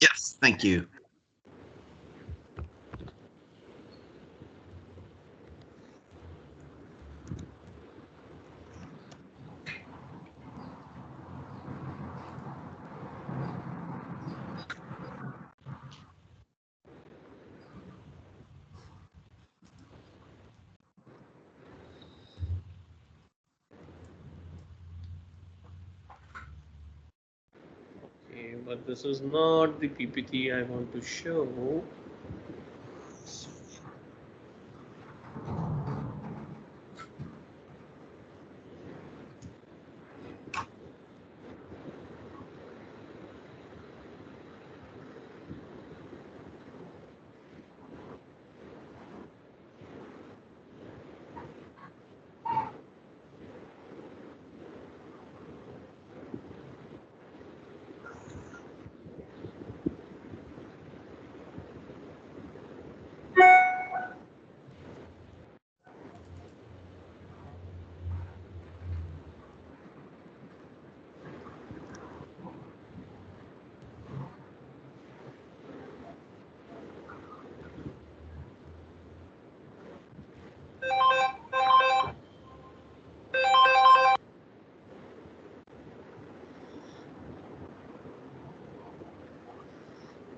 Yes, thank you. Okay, but this is not the PPT I want to show.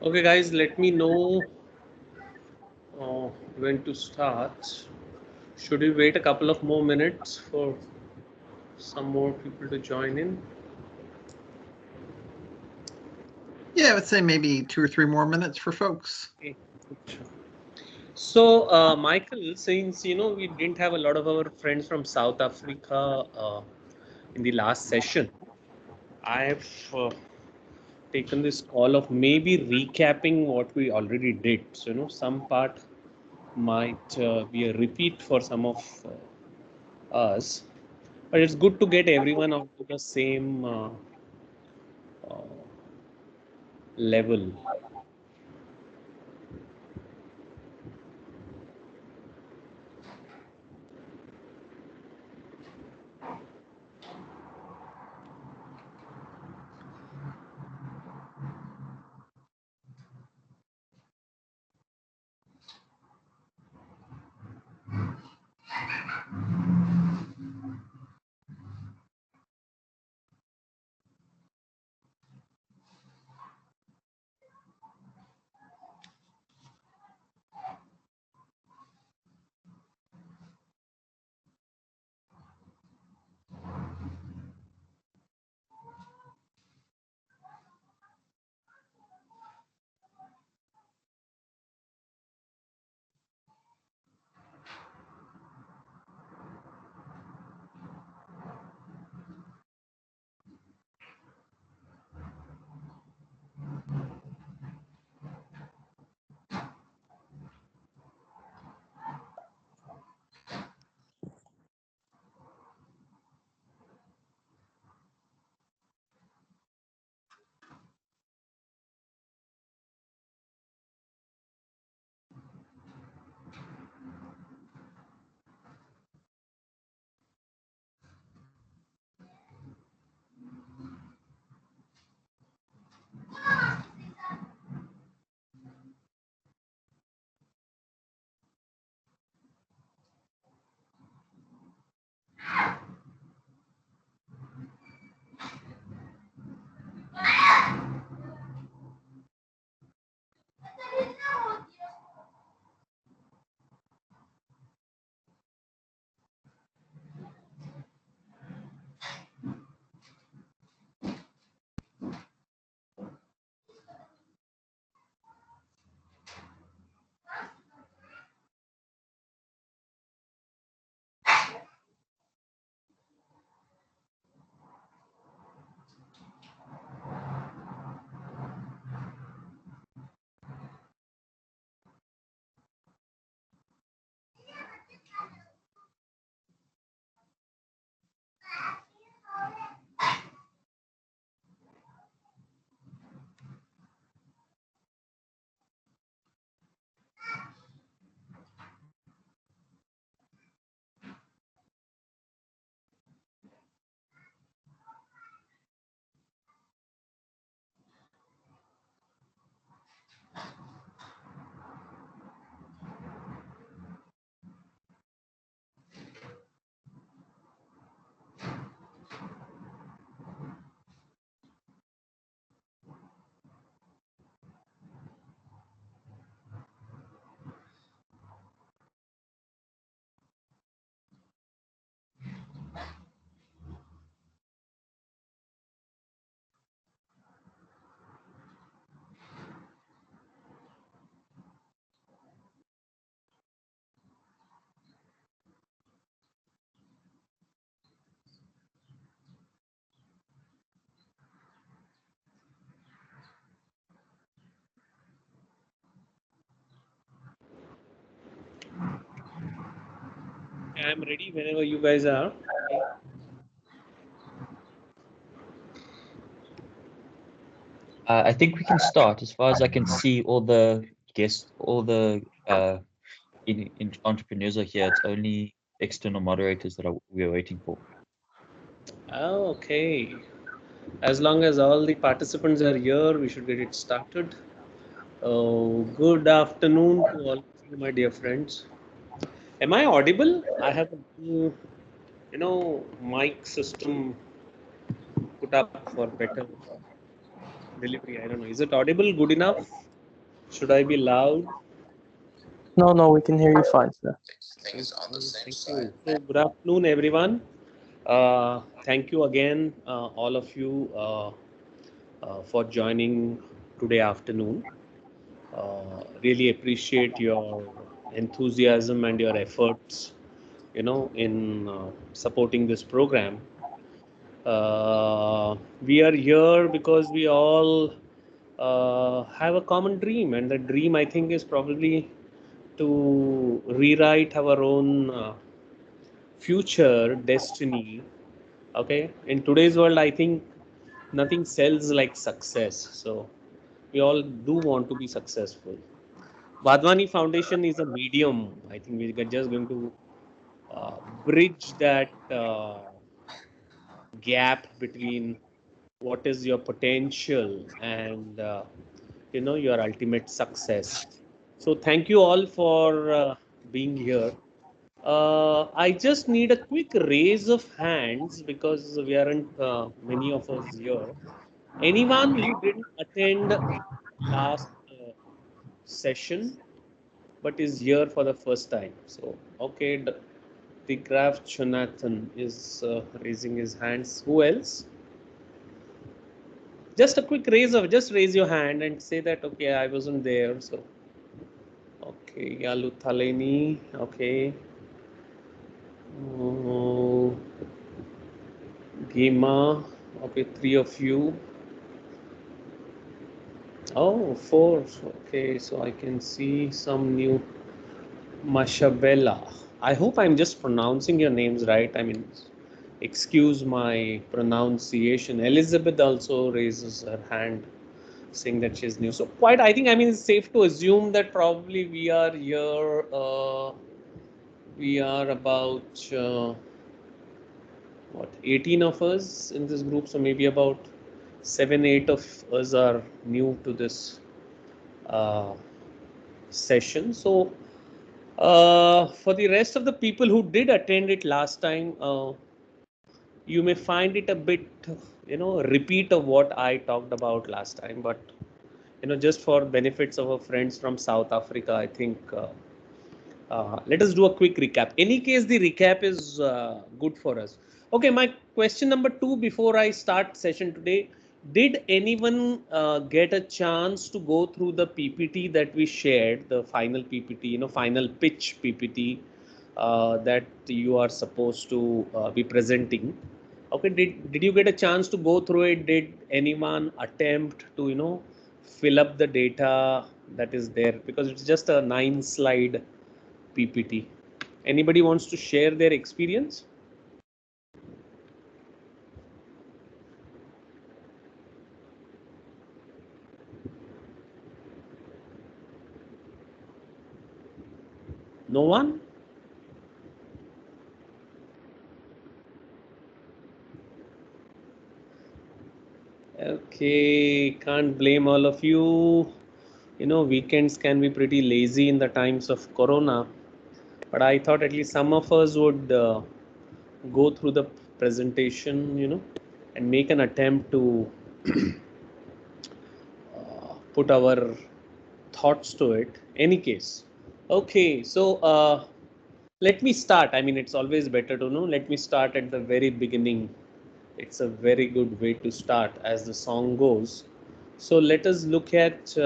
Okay, guys, let me know when to start. Should we wait a couple of more minutes for some more people to join in? Yeah, I would say maybe 2 or 3 more minutes for folks. Okay. So, Michael, since we didn't have a lot of our friends from South Africa in the last session, I've taken this call of maybe recapping what we already did. So, some part might be a repeat for some of us, but it's good to get everyone onto the same uh, level. I'm ready whenever you guys are. Okay. I think we can start. As far as I can see, all the guests, all the entrepreneurs are here. It's only external moderators that we're waiting for. Oh, okay. As long as all the participants are here, we should get it started. Oh, good afternoon to all of you, my dear friends. Am I audible? I have a new, mic system put up for better delivery. I don't know. Is it audible good enough? Should I be loud? No, we can hear you fine, sir. Thank you. So, good afternoon, everyone. Thank you again, all of you, for joining today afternoon. Really appreciate your enthusiasm and your efforts, in supporting this program. We are here because we all have a common dream, and the dream, I think, is probably to rewrite our own future destiny. Okay, in today's world, I think nothing sells like success. So we all do want to be successful. Vadvani Foundation is a medium. I think we're just going to uh, bridge that gap between what is your potential and your ultimate success. So thank you all for being here. I just need a quick raise of hands because we aren't many of us here. Anyone who didn't attend last session but is here for the first time. So, okay, the Graf Jonathan is raising his hands. Who else? Just a quick just raise your hand and say that, okay, I wasn't there. So, okay, Yalu Thaleni, okay. Oh, Gema, okay, three of you. Oh, four. Okay, so I can see some new Mashabella. I hope I'm just pronouncing your names right. I mean, excuse my pronunciation. Elizabeth also raises her hand saying that she's new. So quite, I think, I mean, it's safe to assume that probably we are here, we are about, what, 18 of us in this group. So maybe about 7, 8 of us are new to this uh, session. So for the rest of the people who did attend it last time, you may find it a bit, repeat of what I talked about last time. But, just for benefits of our friends from South Africa, I think let us do a quick recap. Any case, the recap is good for us. Okay, my question number 2 before I start session today. Did anyone get a chance to go through the PPT that we shared, the final PPT, final pitch PPT that you are supposed to be presenting? Okay, did you get a chance to go through it? Did anyone attempt to, fill up the data that is there? Because it's just a 9-slide PPT. Anybody wants to share their experience? No one? Okay, can't blame all of you. Weekends can be pretty lazy in the times of Corona, but I thought at least some of us would go through the presentation, and make an attempt to put our thoughts to it. Any case, okay. So let me start. I mean, it's always better to know. Let me start at the very beginning. It's a very good way to start, as the song goes. So let us look at.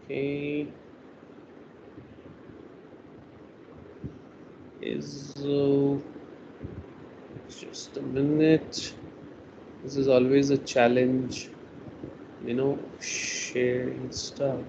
Okay, is just a minute. This is always a challenge, sharing stuff.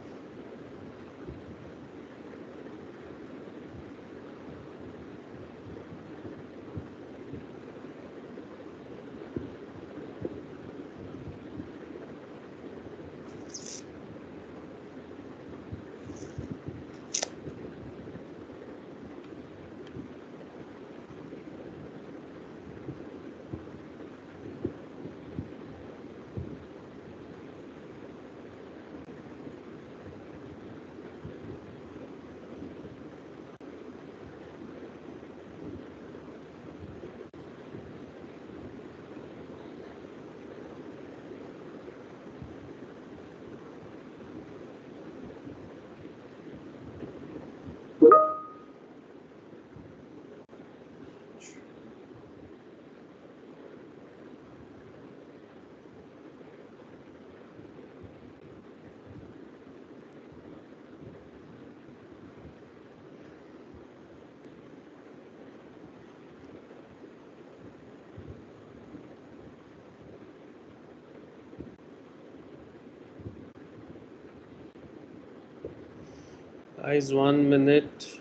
Guys, 1 minute.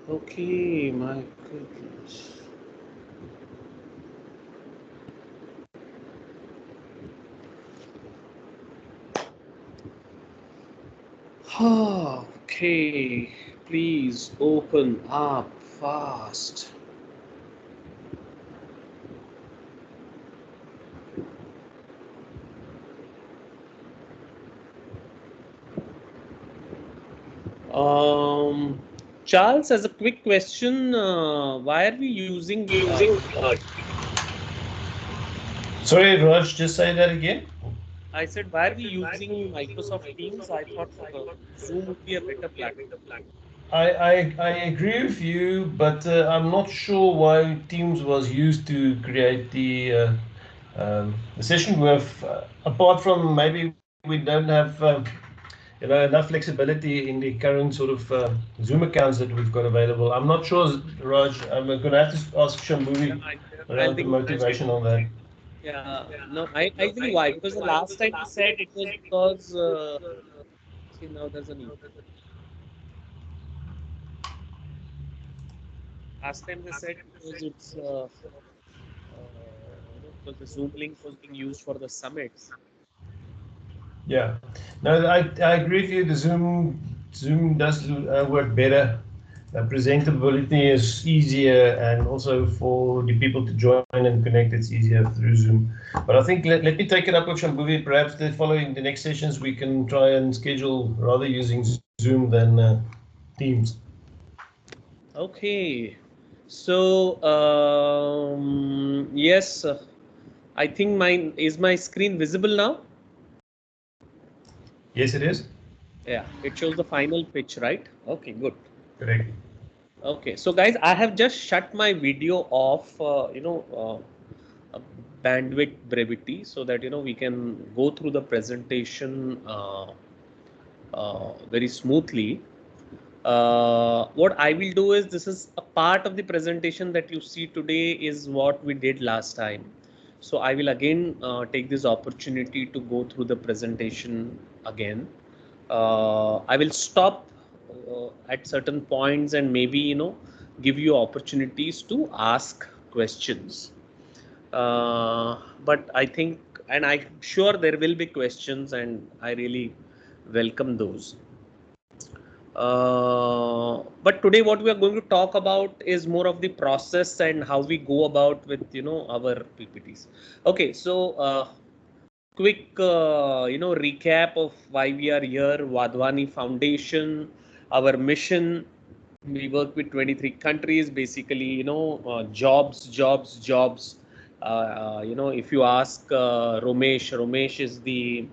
Okay, my goodness. Okay, please open up fast. Um, Charles, as a quick question, why are we using? Sorry, Raj, just say that again. I said, why are we using Microsoft Teams? I thought Zoom would be a better platform. I agree with you, but I'm not sure why Teams was used to create the session with. Apart from maybe we don't have enough flexibility in the current sort of Zoom accounts that we've got available. I'm not sure, Raj. I'm going to have to ask Shambhuvi I around the think, motivation on that. yeah, no, I think why? Because the last time we said it was because, see, now there's an issue. Last time they said because because the Zoom link was being used for the summit. Yeah, no, I agree with you. The Zoom does work better. Presentability is easier, and also for the people to join and connect, it's easier through Zoom. But I think let me take it up with Shambhuvi. Perhaps the following the next sessions we can try and schedule rather using Zoom than Teams. Okay, so yes, I think my screen visible now? Yes, it is. Yeah, it shows the final pitch, right? Okay, good. Correct. Okay, so guys, I have just shut my video off, bandwidth brevity, so that we can go through the presentation very smoothly. What I will do is, this is a part of the presentation that you see today is what we did last time. So I will again take this opportunity to go through the presentation again. I will stop at certain points and maybe give you opportunities to ask questions. But I think, and I'm sure there will be questions, and I really welcome those. But today what we are going to talk about is more of the process and how we go about with our PPTs. Okay, so quick recap of why we are here. Wadhwani Foundation, our mission. We work with 23 countries, basically jobs. If you ask Romesh is the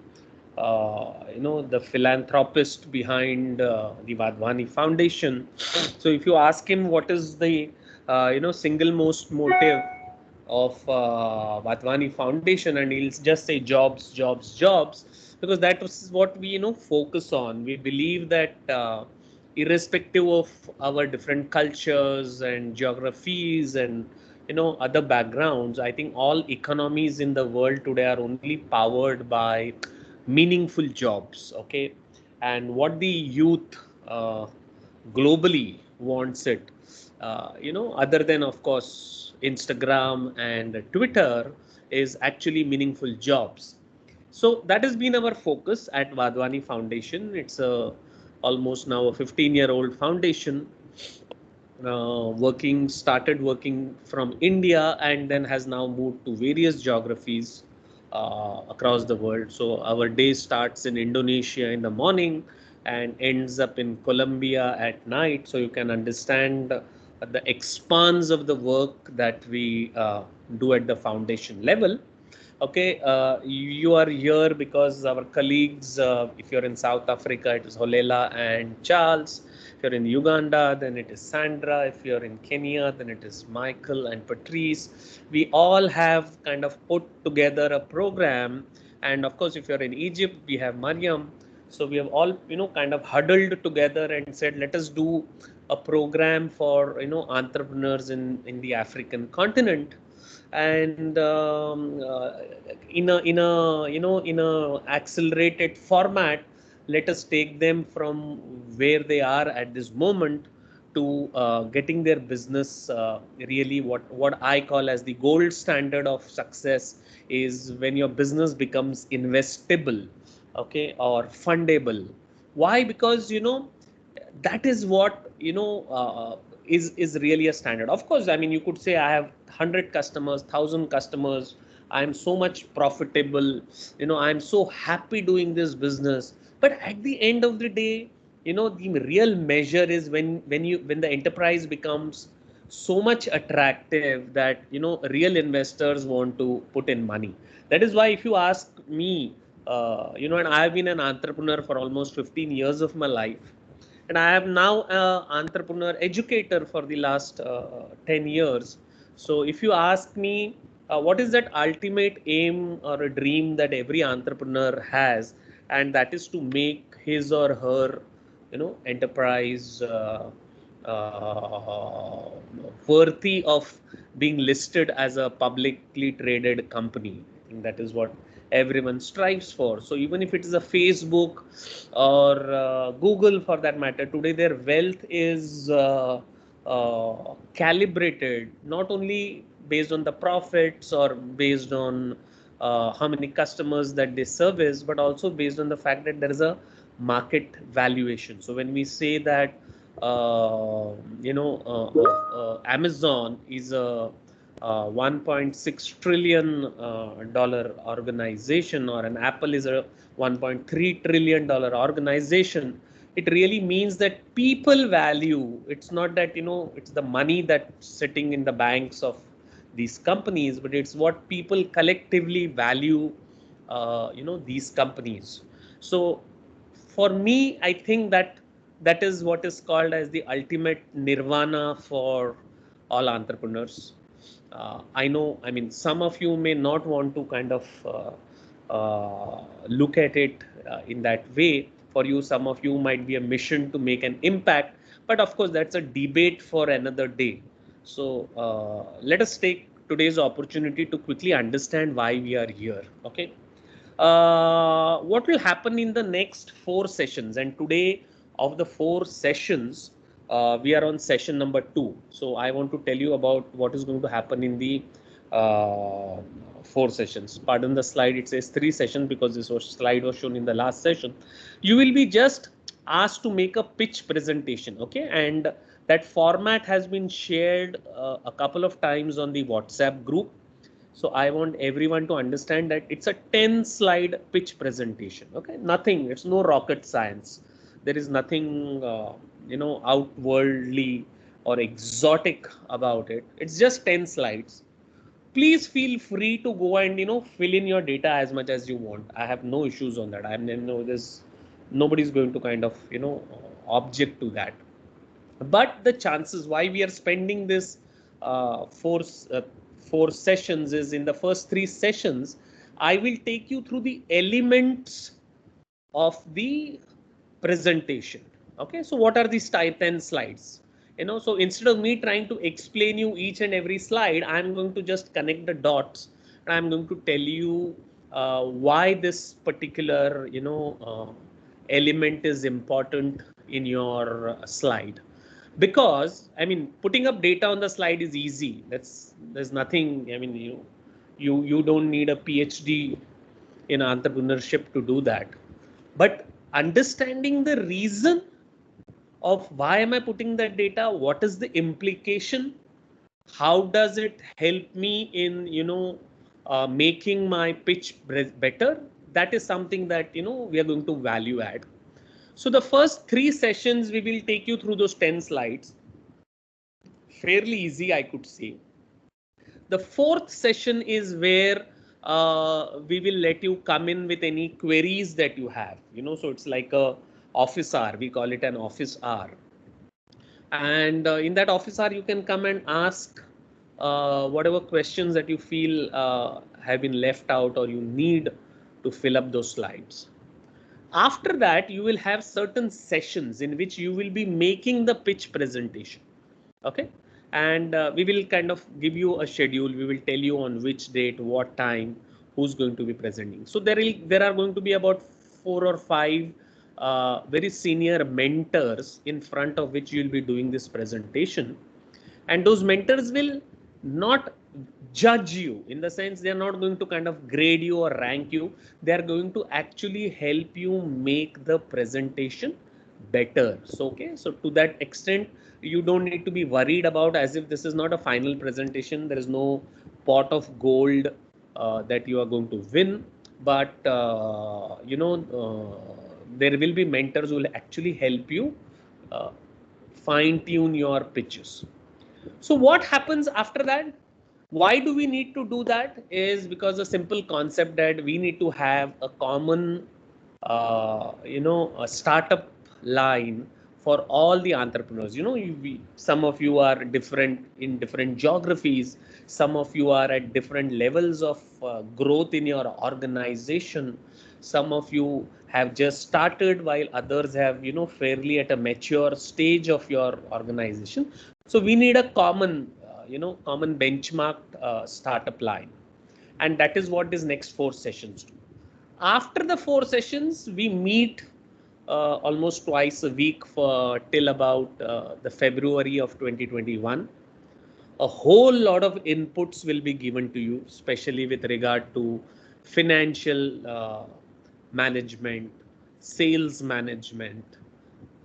the philanthropist behind the Wadhwani Foundation. So if you ask him what is the single most motive of Wadhwani Foundation, and he'll just say jobs, because that is what we focus on. We believe that irrespective of our different cultures and geographies and other backgrounds, I think all economies in the world today are only powered by meaningful jobs. Okay, and what the youth globally wants it, other than of course Instagram and Twitter, is actually meaningful jobs. So that has been our focus at Wadhwani Foundation. It's almost now a 15-year-old foundation, started working from India and then has now moved to various geographies across the world. So our day starts in Indonesia in the morning and ends up in Colombia at night. So you can understand the expanse of the work that we do at the foundation level. Okay, you are here because our colleagues, if you're in South Africa, it is Holela and Charles. If you're in Uganda, then it is Sandra. If you're in Kenya, then it is Michael and Patrice. We all have kind of put together a program. And of course, if you're in Egypt, we have Mariam. So we have all, kind of huddled together and said, let us do a program for, entrepreneurs in the African continent. And in a accelerated format, let us take them from where they are at this moment to getting their business really what I call as the gold standard of success is when your business becomes investable, okay, or fundable. Why? Because that is what is really a standard. Of course, I mean, you could say I have 100 customers, 1,000 customers, I'm so much profitable, I'm so happy doing this business. But at the end of the day, the real measure is when the enterprise becomes so much attractive that real investors want to put in money. That is why if you ask me, and I've been an entrepreneur for almost 15 years of my life, and I am now an entrepreneur educator for the last 10 years. So if you ask me, what is that ultimate aim or a dream that every entrepreneur has, and that is to make his or her enterprise uh, worthy of being listed as a publicly traded company. I think that is what everyone strives for. So even if it is a Facebook or Google for that matter, today their wealth is calibrated not only based on the profits or based on how many customers that they service, but also based on the fact that there is a market valuation. So when we say that Amazon is a 1.6 trillion dollar organization, or an Apple is a 1.3 trillion dollar organization, it really means that people value. It's not that it's the money that's sitting in the banks of these companies, but it's what people collectively value these companies. So for me, I think that that is what is called as the ultimate nirvana for all entrepreneurs. I know, I mean, some of you may not want to kind of look at it in that way. For you, some of you might be a mission to make an impact, but of course, that's a debate for another day. So let us take today's opportunity to quickly understand why we are here. Okay. What will happen in the next 4 sessions? And today, of the 4 sessions, we are on session number 2. So I want to tell you about what is going to happen in the 4 sessions. Pardon the slide, it says 3 sessions because slide was shown in the last session. You will be just asked to make a pitch presentation, okay? And that format has been shared a couple of times on the WhatsApp group. So I want everyone to understand that it's a 10-slide pitch presentation. Okay, nothing. It's no rocket science. There is nothing, outwardly or exotic about it. It's just 10 slides. Please feel free to go and fill in your data as much as you want. I have no issues on that. There's nobody's going to kind of object to that. But the chances why we are spending this uh, four uh, 4 sessions is in the first 3 sessions, I will take you through the elements of the presentation. Okay, so what are these 10 slides? So instead of me trying to explain you each and every slide, I'm going to just connect the dots, and I'm going to tell you why this particular element is important in your slide. Because I mean, putting up data on the slide is easy. There's nothing. I mean, you don't need a PhD in entrepreneurship to do that. But understanding the reason of why am I putting that data, what is the implication, how does it help me in making my pitch better, that is something that we are going to value add. So the first 3 sessions we will take you through those 10 slides. Fairly easy, I could say. The fourth session is where we will let you come in with any queries that you have. So it's like a office hour. We call it an office hour. And in that office hour, you can come and ask whatever questions that you feel have been left out or you need to fill up those slides. After that, you will have certain sessions in which you will be making the pitch presentation. Okay, and we will kind of give you a schedule. We will tell you on which date, what time, who's going to be presenting. So there are going to be about 4 or 5 very senior mentors in front of which you'll be doing this presentation, and those mentors will not judge you, in the sense they are not going to kind of grade you or rank you. They are going to actually help you make the presentation better. So okay, so to that extent you don't need to be worried about, as if this is not a final presentation. There is no pot of gold that you are going to win, but there will be mentors who will actually help you uh, fine tune your pitches. So what happens after that? Why do we need to do that? Is because a simple concept that we need to have a common, a startup line for all the entrepreneurs. Some of you are different in different geographies. Some of you are at different levels of growth in your organization. Some of you have just started, while others have, fairly at a mature stage of your organization. So we need a common benchmark startup line, and that is what these next 4 sessions do. After the 4 sessions, we meet almost twice a week for till about the February of 2021. A whole lot of inputs will be given to you, especially with regard to financial management, sales management,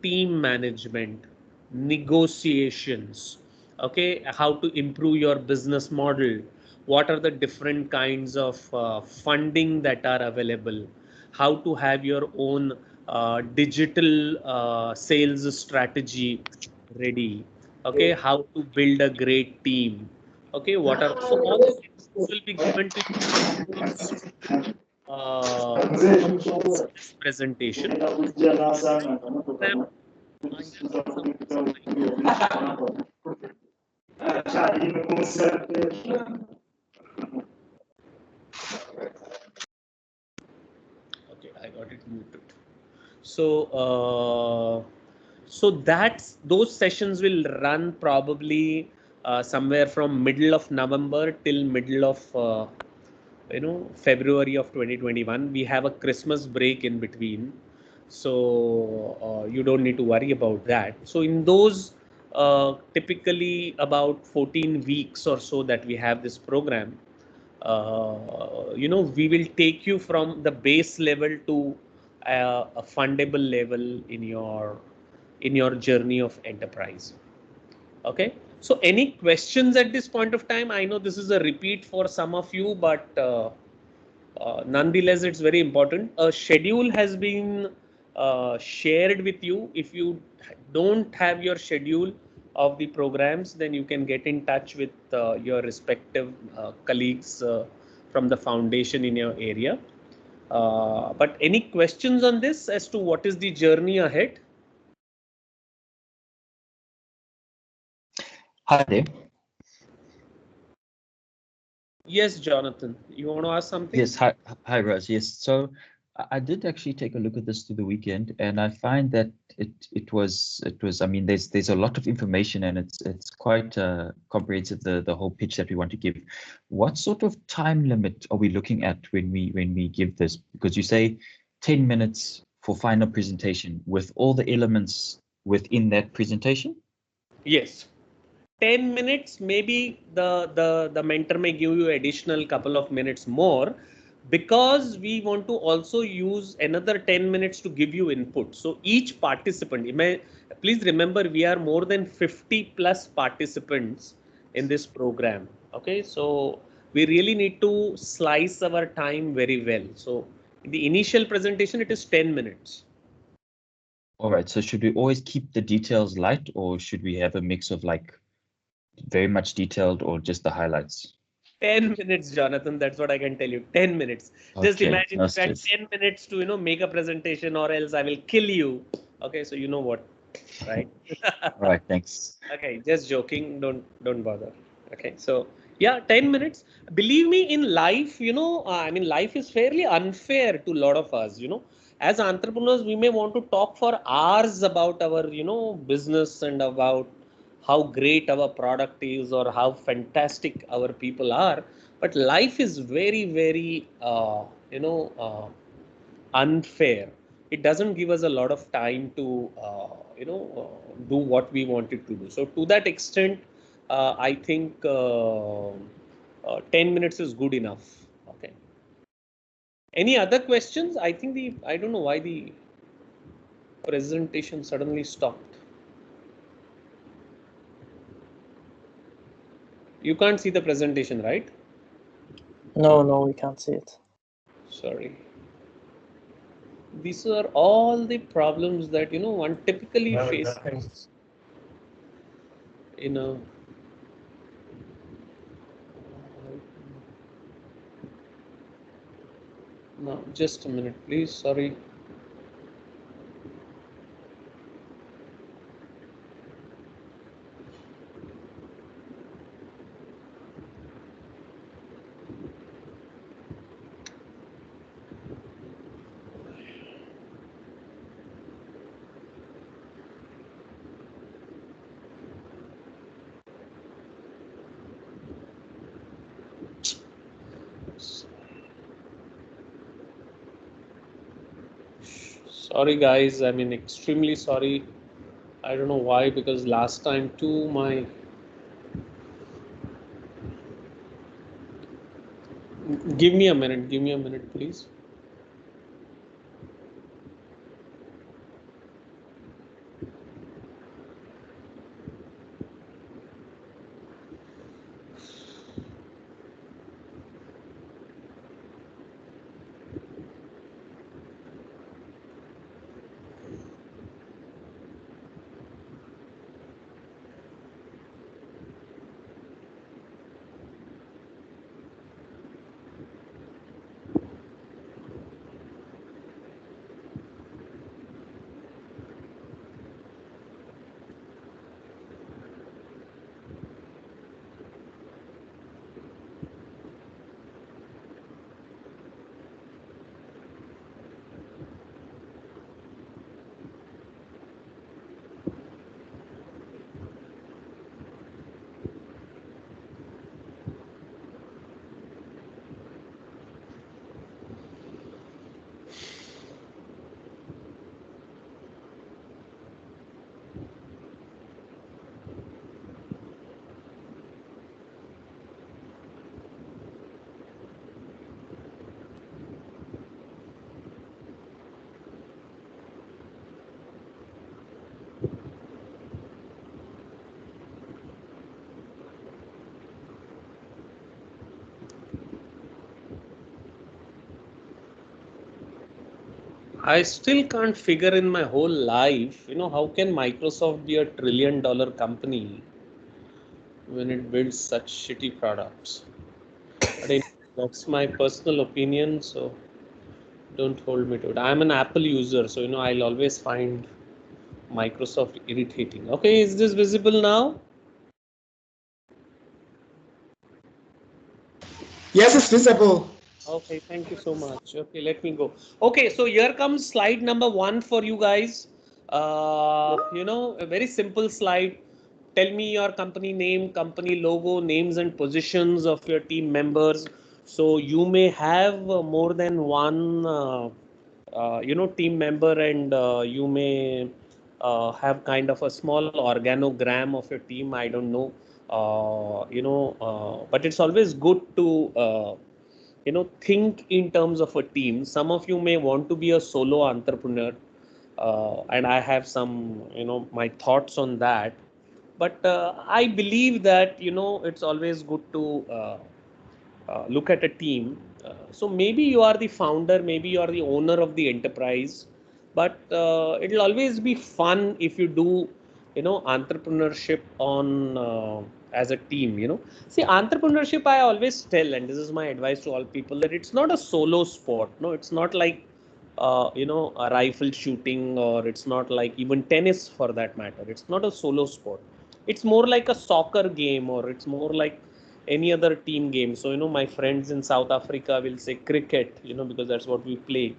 team management, negotiations, okay, how to improve your business model, what are the different kinds of funding that are available, how to have your own digital sales strategy ready, okay, how to build a great team, okay, what are, so all these inputs will be given to you this presentation. I have some okay, I got it muted. So that's those sessions will run probably somewhere from middle of November till middle of February of 2021. We have a Christmas break in between, so you don't need to worry about that. So in those typically about 14 weeks or so that we have this program, we will take you from the base level to a fundable level in your journey of enterprise. Okay, so any questions at this point of time? I know this is a repeat for some of you, but nonetheless it's very important. A schedule has been shared with you. If you don't have your schedule of the programs, then you can get in touch with your respective colleagues from the foundation in your area. But any questions on this as to what is the journey ahead? Hi there. Yes, Jonathan, you want to ask something? Yes, hi, Raz. Yes, so I did actually take a look at this through the weekend, and I find that it was. I mean, there's a lot of information, and it's quite comprehensive, the whole pitch that we want to give. What sort of time limit are we looking at when we give this? Because you say 10 minutes for final presentation with all the elements within that presentation. Yes. 10 minutes, maybe the mentor may give you additional couple of minutes more, because we want to also use another 10 minutes to give you input. So each participant, please remember, we are more than 50 plus participants in this program. Okay, so we really need to slice our time very well. So in the initial presentation, it is 10 minutes. All right, so should we always keep the details light, or should we have a mix of like very much detailed or just the highlights? 10 minutes, Jonathan. That's what I can tell you. 10 minutes. Just Okay, imagine if you had 10 minutes to, make a presentation, or else I will kill you. Okay, so you know what, right? All right, thanks. Okay, just joking. Don't bother. Okay, so yeah, 10 minutes. Believe me, in life, life is fairly unfair to a lot of us. As entrepreneurs, we may want to talk for hours about our, business, and about how great our product is, or how fantastic our people are. But life is very, very, unfair. it doesn't give us a lot of time to do what we wanted to do. So to that extent, I think 10 minutes is good enough. Okay. Any other questions? I think I don't know why the presentation suddenly stopped. You can't see the presentation, right? No, we can't see it. Sorry. These are all the problems that one typically No, faces nothing. in a no, just a minute, please. Sorry. Sorry, guys. I mean, extremely sorry. I don't know why, because last time too, my give me a minute, please. I still can't figure in my whole life, how can Microsoft be a $1 trillion company when it builds such shitty products? But anyway, that's my personal opinion, so don't hold me to it. I'm an Apple user, so I'll always find Microsoft irritating. Okay, is this visible now? Yes, it's visible. Okay, thank you so much. Okay, let me go. Okay, so here comes slide number 1 for you guys. A very simple slide. Tell me your company name, company logo, names and positions of your team members. So you may have more than one, team member, and you may have kind of a small organogram of your team. I don't know. But it's always good to think in terms of a team. Some of you may want to be a solo entrepreneur, and I have some my thoughts on that. But I believe that it's always good to look at a team. So maybe you are the founder, maybe you are the owner of the enterprise, but it'll always be fun if you do entrepreneurship on as a team. See, entrepreneurship, I always tell, and this is my advice to all people, that it's not a solo sport. No, it's not like a rifle shooting, or it's not like even tennis for that matter. It's not a solo sport. It's more like a soccer game, or it's more like any other team game. So my friends in South Africa will say cricket, because that's what we play.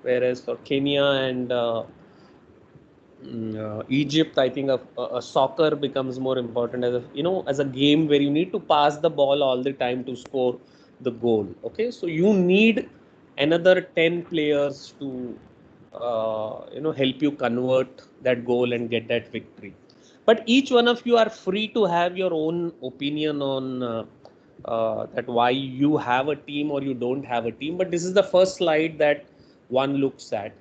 Whereas for Kenya and Egypt, I think a soccer becomes more important as a game where you need to pass the ball all the time to score the goal. Okay, so you need another 10 players to help you convert that goal and get that victory. But each one of you are free to have your own opinion on that why you have a team or you don't have a team. But this is the first slide that one looks at.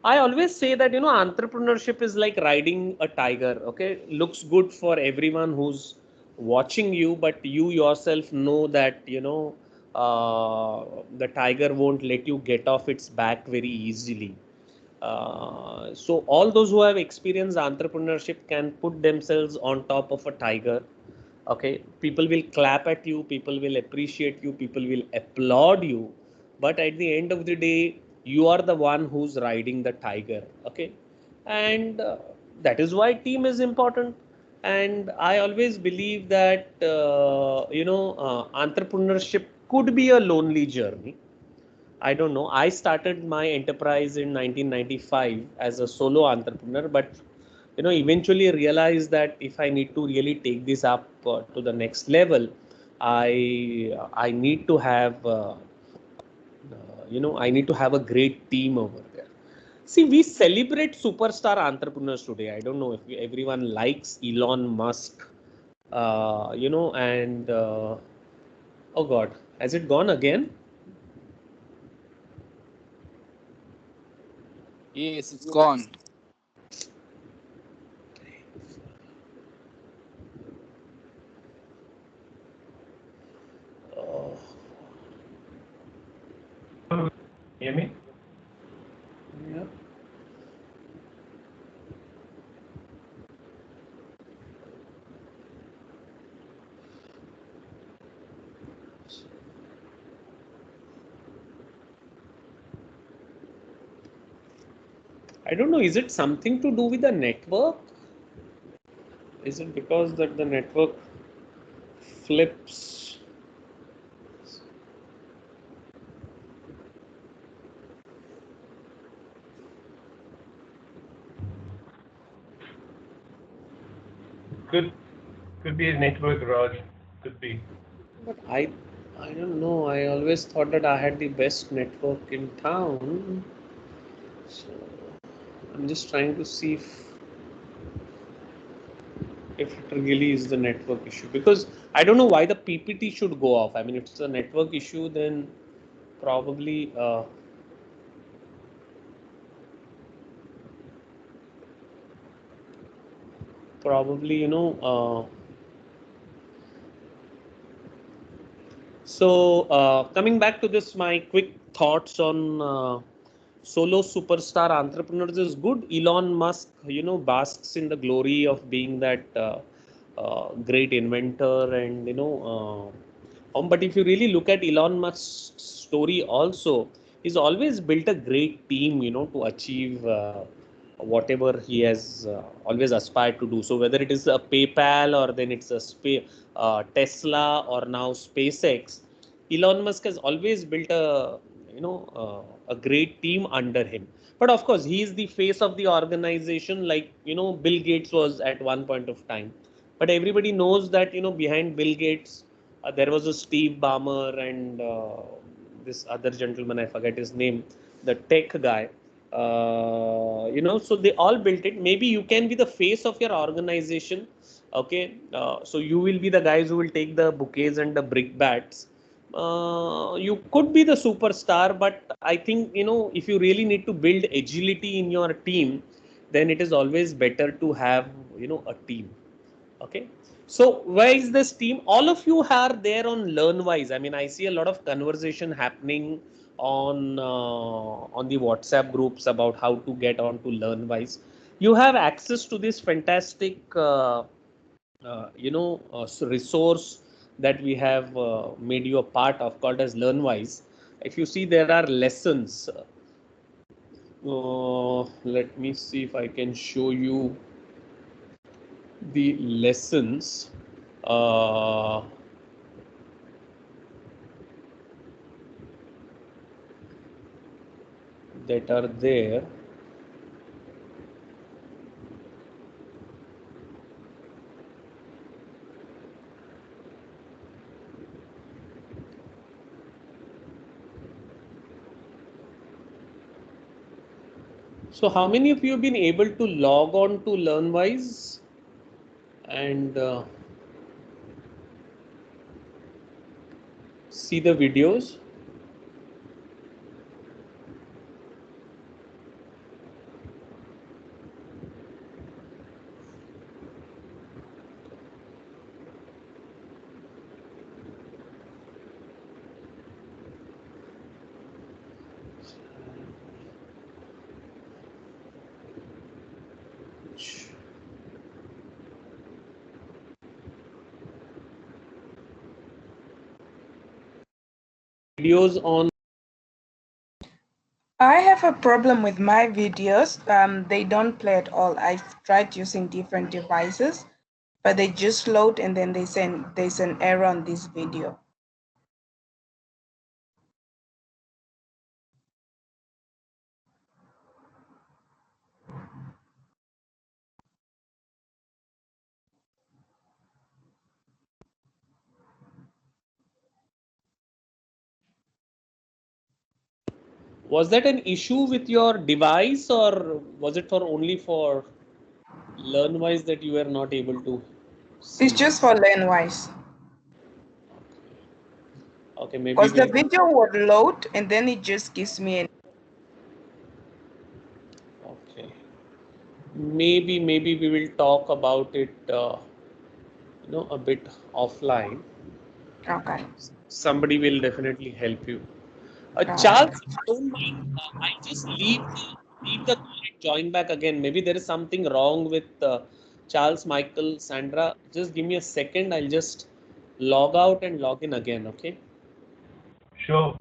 I always say that entrepreneurship is like riding a tiger. Okay, looks good for everyone who's watching you, but you yourself know that the tiger won't let you get off its back very easily. So all those who have experienced entrepreneurship can put themselves on top of a tiger. Okay, people will clap at you, people will appreciate you, people will applaud you, but at the end of the day you are the one who's riding the tiger. Okay, and that is why team is important. And I always believe that entrepreneurship could be a lonely journey. I don't know. I started my enterprise in 1995 as a solo entrepreneur, but eventually realized that if I need to really take this up to the next level, I need to have I need to have a great team over there. See, we celebrate superstar entrepreneurs today. I don't know if everyone likes Elon Musk, and oh God, has it gone again? Yes, it's gone. Oh, Hear me? yeah. I don't know. Is it something to do with the network? Is it because that the network flips? Could be a network, Raj. Could be. But I don't know. I always thought that I had the best network in town. So I'm just trying to see if it really is the network issue, because I don't know why the PPT should go off. I mean, if it's a network issue, then probably probably so coming back to this, my quick thoughts on solo superstar entrepreneurs is good. Elon Musk, basks in the glory of being that great inventor, and but if you really look at Elon Musk's story, also, he's always built a great team, to achieve whatever he has always aspired to do. So whether it is a PayPal, or then it's a Tesla, or now SpaceX, Elon Musk has always built a great team under him. But of course, he is the face of the organization, like Bill Gates was at one point of time. But everybody knows that behind Bill Gates, there was a Steve Ballmer and this other gentleman, I forget his name, the tech guy. So they all built it. Maybe you can be the face of your organization. Okay, so you will be the guys who will take the bouquets and the brickbats. You could be the superstar, but I think if you really need to build agility in your team, then it is always better to have a team. Okay, so where is this team? All of you are there on LearnWise. I mean, I see a lot of conversation happening on the WhatsApp groups about how to get on to LearnWise. You have access to this fantastic resource that we have made you a part of, called as LearnWise. If you see, there are lessons. Let me see if I can show you the lessons that are there. So how many of you have been able to log on to LearnWise and see the videos? Videos on. I have a problem with my videos. They don't play at all. I've tried using different devices, but they just load and then they send there's an error on this video. Was that an issue with your device, or was it for only for LearnWise that you were not able to see? It's just for LearnWise. Okay, maybe Because the we'll. video would load and then it just gives me an Okay. Maybe we will talk about it, a bit offline. okay. Somebody will definitely help you. Alright. Charles, if you don't mind, I'll just leave the call and join back again. Maybe there is something wrong with Charles, Michael, Sandra. Just give me a second. I'll just log out and log in again. Okay. Sure.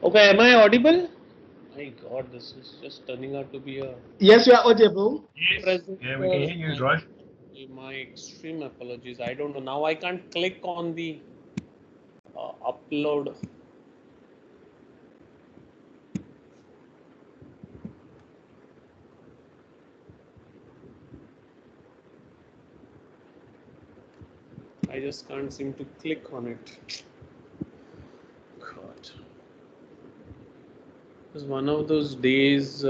Okay. Am I audible? My God, this is just turning out to be a Yes, you are audible. present. Yeah, we can hear you, right? My extreme apologies. I don't know. Now I can't click on the upload. I just can't seem to click on it. God. It was one of those days.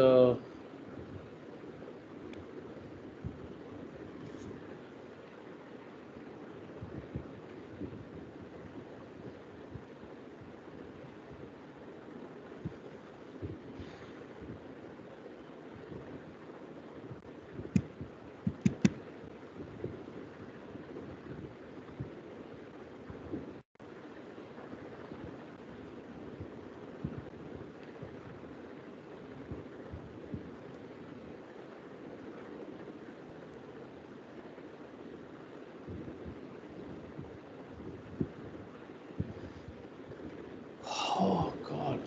Oh God.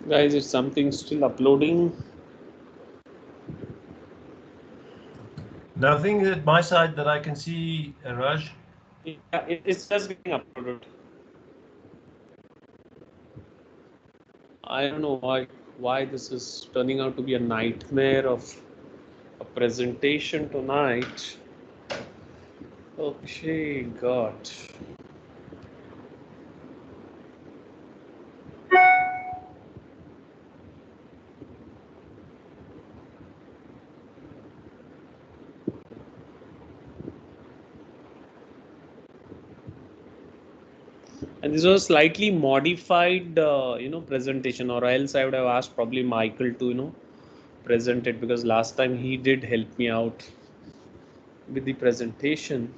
Guys, is something still uploading? Nothing at my side that I can see, Raj. Yeah, it's just getting uploaded. I don't know why this is turning out to be a nightmare of a presentation tonight. Okay, God. And this was a slightly modified, presentation, or else I would have asked probably Michael to, present it, because last time he did help me out with the presentation.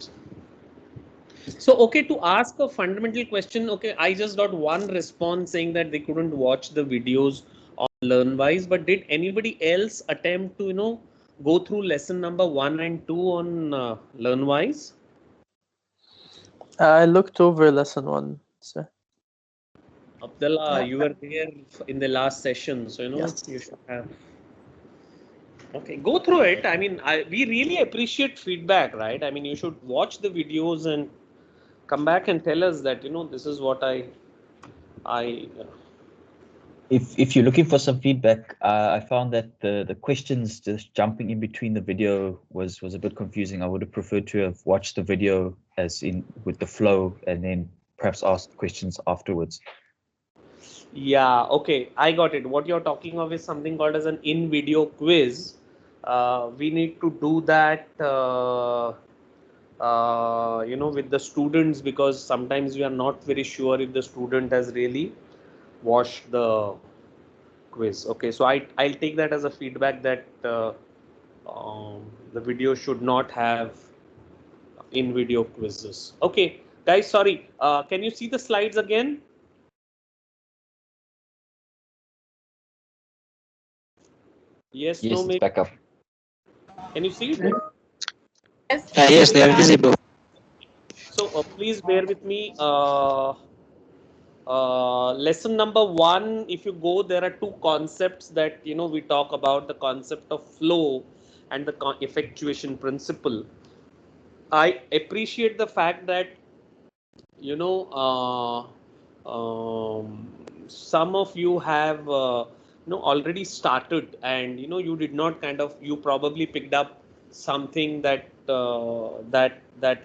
So, okay, to ask a fundamental question, okay, I just got one response saying that they couldn't watch the videos on LearnWise, but did anybody else attempt to, go through lesson number 1 and 2 on LearnWise? I looked over lesson 1, sir. Abdullah, you were there in the last session, so Yes. you should have. Okay, go through it. I mean, we really appreciate feedback, right? I mean, you should watch the videos and come back and tell us that this is what I. If you're looking for some feedback, I found that the questions just jumping in between the video was a bit confusing. I would have preferred to have watched the video as in with the flow and then perhaps asked questions afterwards. Yeah, okay, I got it. What you're talking of is something called as an in-video quiz. We need to do that, with the students, because sometimes we are not very sure if the student has really watched the quiz. Okay, so I'll take that as a feedback that the video should not have in-video quizzes. Okay, guys, sorry. Can you see the slides again? Yes, Yes, no, it's maybe. back up. Can you see it? Yes, they are visible. So please bear with me. Lesson number 1, if you go, there are two concepts that we talk about: the concept of flow and the effectuation principle. I appreciate the fact that you know some of you have already started, and you did not you probably picked up something that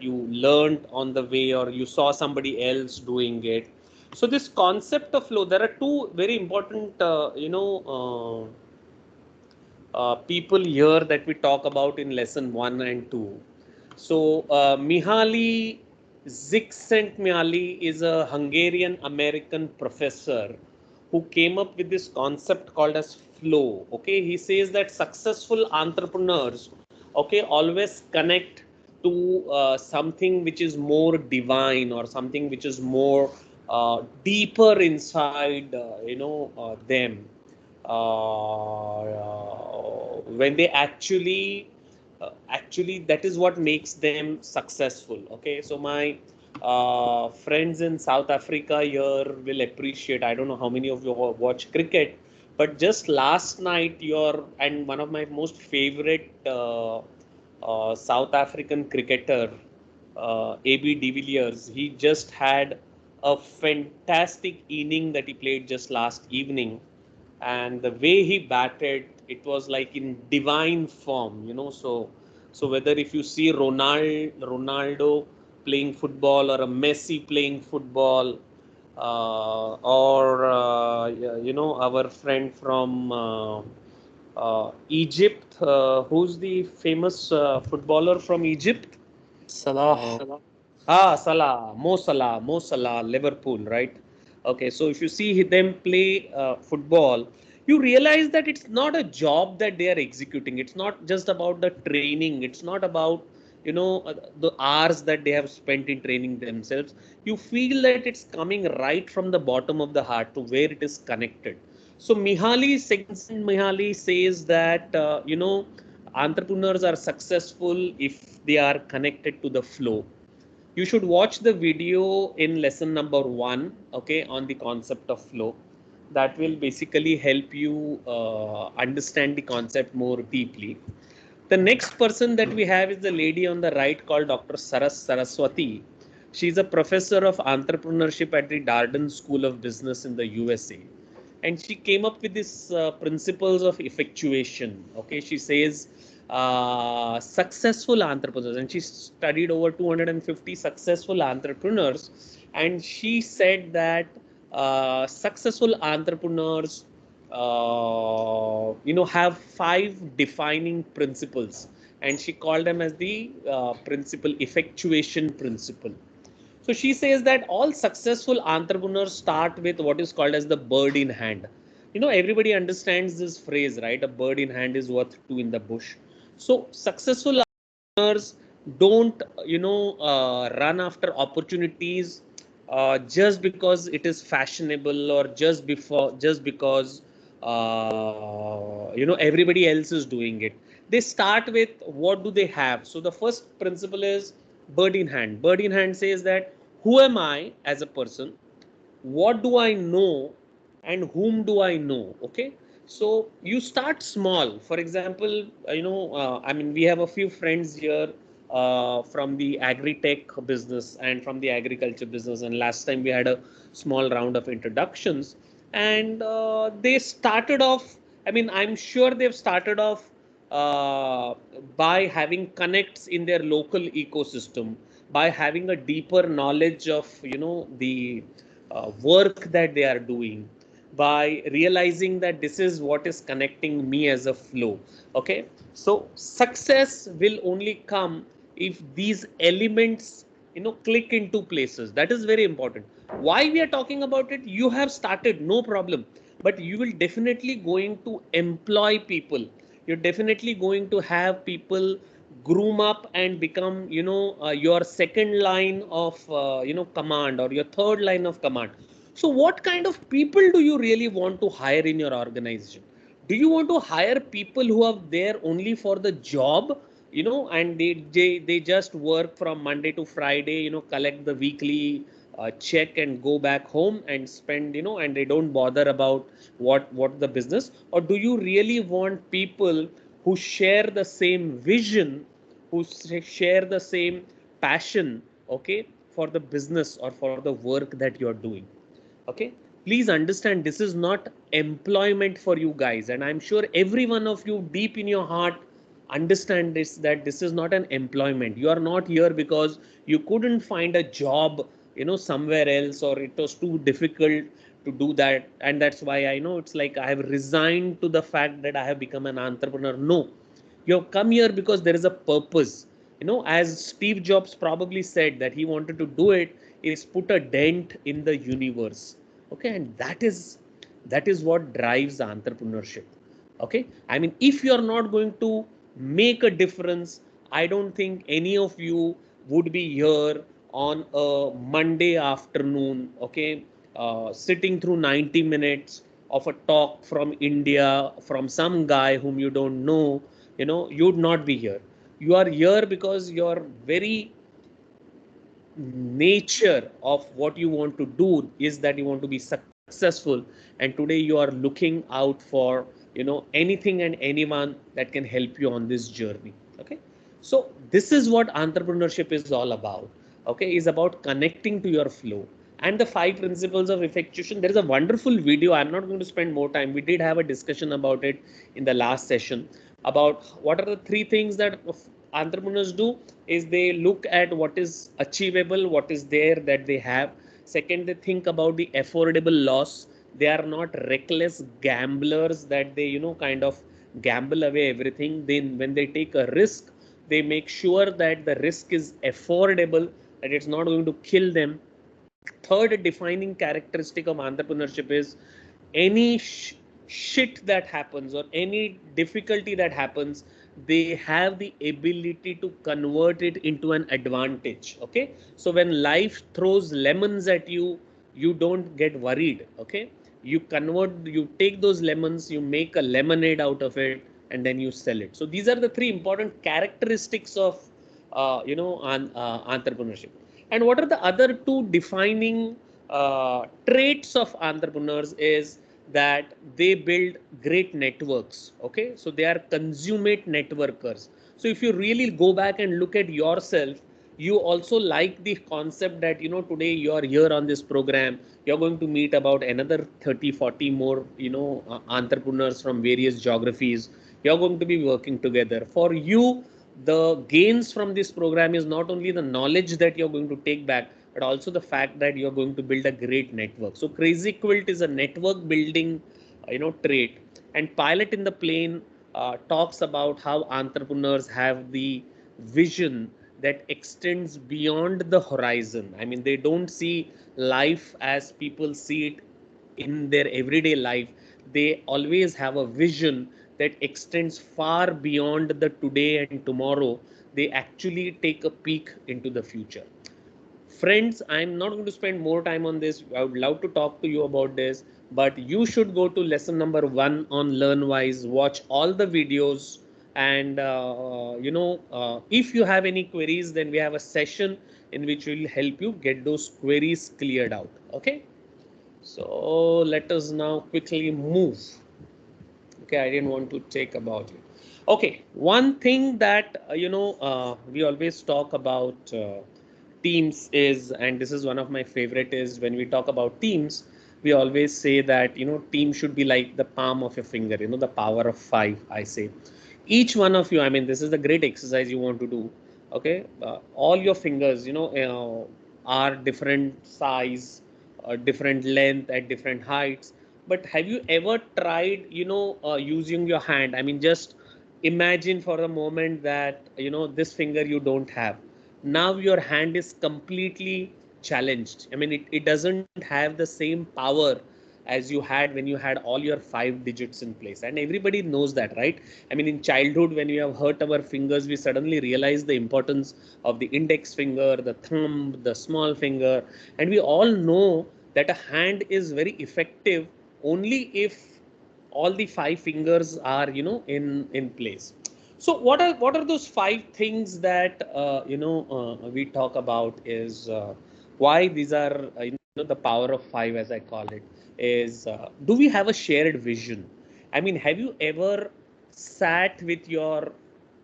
you learned on the way, or you saw somebody else doing it. So this concept of flow, there are two very important people here that we talk about in lesson 1 and 2. So Mihaly Csikszentmihalyi is a Hungarian American professor who came up with this concept called as flow. Okay, he says that successful entrepreneurs, okay, always connect to something which is more divine, or something which is more deeper inside them, when they actually that is what makes them successful. Okay, so my friends in South Africa here will appreciate. I don't know how many of you watch cricket, but just last night, and one of my most favorite South African cricketer, AB de Villiers, he just had a fantastic inning that he played just last evening, and the way he batted, it was like in divine form. So whether if you see Ronaldo playing football, or a Messi playing football, or our friend from Egypt, who's the famous footballer from Egypt? Salah. Mo Salah, Liverpool, right? Okay, so if you see them play football, you realize that it's not a job that they are executing. It's not just about the training. It's not about the hours that they have spent in training themselves. You feel that it's coming right from the bottom of the heart to where it is connected. So Mihaly says that entrepreneurs are successful if they are connected to the flow. You should watch the video in lesson number 1, okay, on the concept of flow. that will basically help you understand the concept more deeply. The next person that we have is the lady on the right called Dr. Saraswati. She's a professor of entrepreneurship at the Darden School of Business in the USA. And she came up with these principles of effectuation. Okay, she says successful entrepreneurs, and she studied over 250 successful entrepreneurs. And she said that successful entrepreneurs have 5 defining principles, and she called them as the principle effectuation principle. So she says that all successful entrepreneurs start with what is called as the bird in hand. Everybody understands this phrase, right? A bird in hand is worth two in the bush. So successful entrepreneurs don't run after opportunities just because it is fashionable, or just because everybody else is doing it. They start with what do they have. So the first principle is bird in hand. Bird in hand says that who am I as a person, what do I know, and whom do I know. Okay, so you start small. For example, we have a few friends here from the agri-tech business and from the agriculture business, and last time we had a small round of introductions, and they started off, I'm sure they've started off uh, by having connects in their local ecosystem, by having a deeper knowledge of the work that they are doing, by realizing that this is what is connecting me as a flow. Okay, so success will only come if these elements click into places. That is very important. Why we are talking about it? You have started, no problem, but you will definitely going to employ people. You're definitely going to have people groom up and become your second line of command, or your third line of command. So what kind of people do you really want to hire in your organization? Do you want to hire people who are there only for the job, and they just work from Monday to Friday, collect the weekly check and go back home and spend, and they don't bother about what the business? Or do you really want people who share the same vision, who share the same passion, okay, for the business or for the work that you're doing? Okay, please understand, this is not employment for you guys, and I'm sure every one of you deep in your heart understand this, that this is not an employment. You are not here because you couldn't find a job somewhere else, or it was too difficult to do that, and that's why I know it's like I have resigned to the fact that I have become an entrepreneur. No, you have come here because there is a purpose. As Steve Jobs probably said that he wanted to do it, is put a dent in the universe. Okay, and that is what drives entrepreneurship. Okay, if you are not going to make a difference, I don't think any of you would be here on a Monday afternoon, okay, sitting through 90 minutes of a talk from India from some guy whom you don't know. You'd not be here. You are here because your very nature of what you want to do is that you want to be successful, and today you are looking out for anything and anyone that can help you on this journey. Okay, so this is what entrepreneurship is all about. Okay, is about connecting to your flow and the 5 principles of effectuation. There is a wonderful video. I'm not going to spend more time. We did have a discussion about it in the last session, about what are the 3 things that entrepreneurs do. Is they look at what is achievable, what is there that they have. Second, they think about the affordable loss. They are not reckless gamblers that they kind of gamble away everything. Then when they take a risk, they make sure that the risk is affordable, that it's not going to kill them. Third defining characteristic of entrepreneurship is any shit that happens or any difficulty that happens, they have the ability to convert it into an advantage. Okay, so when life throws lemons at you, you don't get worried. Okay, you take those lemons, you make a lemonade out of it, and then you sell it. So these are the 3 important characteristics of entrepreneurship. And what are the other 2 defining traits of entrepreneurs? Is that they build great networks. Okay, so they are consummate networkers. So if you really go back and look at yourself, you also like the concept that today you are here on this program, you're going to meet about another 30-40 more entrepreneurs from various geographies. You're going to be working together. For you, the gains from this program is not only the knowledge that you're going to take back, but also the fact that you're going to build a great network. So Crazy Quilt is a network building trait. And Pilot in the Plane talks about how entrepreneurs have the vision that extends beyond the horizon. I mean, they don't see life as people see it in their everyday life. They always have a vision that extends far beyond the today and tomorrow. They actually take a peek into the future. Friends, I'm not going to spend more time on this. I would love to talk to you about this, but you should go to lesson number 1 on LearnWise, watch all the videos, and if you have any queries, then we have a session in which we'll help you get those queries cleared out. Okay, so let us now quickly move. Okay, I didn't want to take about it. Okay, one thing that we always talk about teams is, and this is one of my favorite, is when we talk about teams, we always say that team should be like the palm of your finger. The power of 5, I say. Each one of you, I mean, this is the great exercise you want to do. Okay, all your fingers are different size, different length, at different heights. But have you ever tried using your hand? I mean, just imagine for a moment that this finger you don't have. Now your hand is completely challenged. I mean, it doesn't have the same power as you had when you had all your 5 digits in place. And everybody knows that, right? I mean, in childhood, when we have hurt our fingers, we suddenly realize the importance of the index finger, the thumb, the small finger. And we all know that a hand is very effective only if all the 5 fingers are in place. So what are those 5 things that we talk about is why these are the power of 5, as I call it, is do we have a shared vision? I mean, have you ever sat with your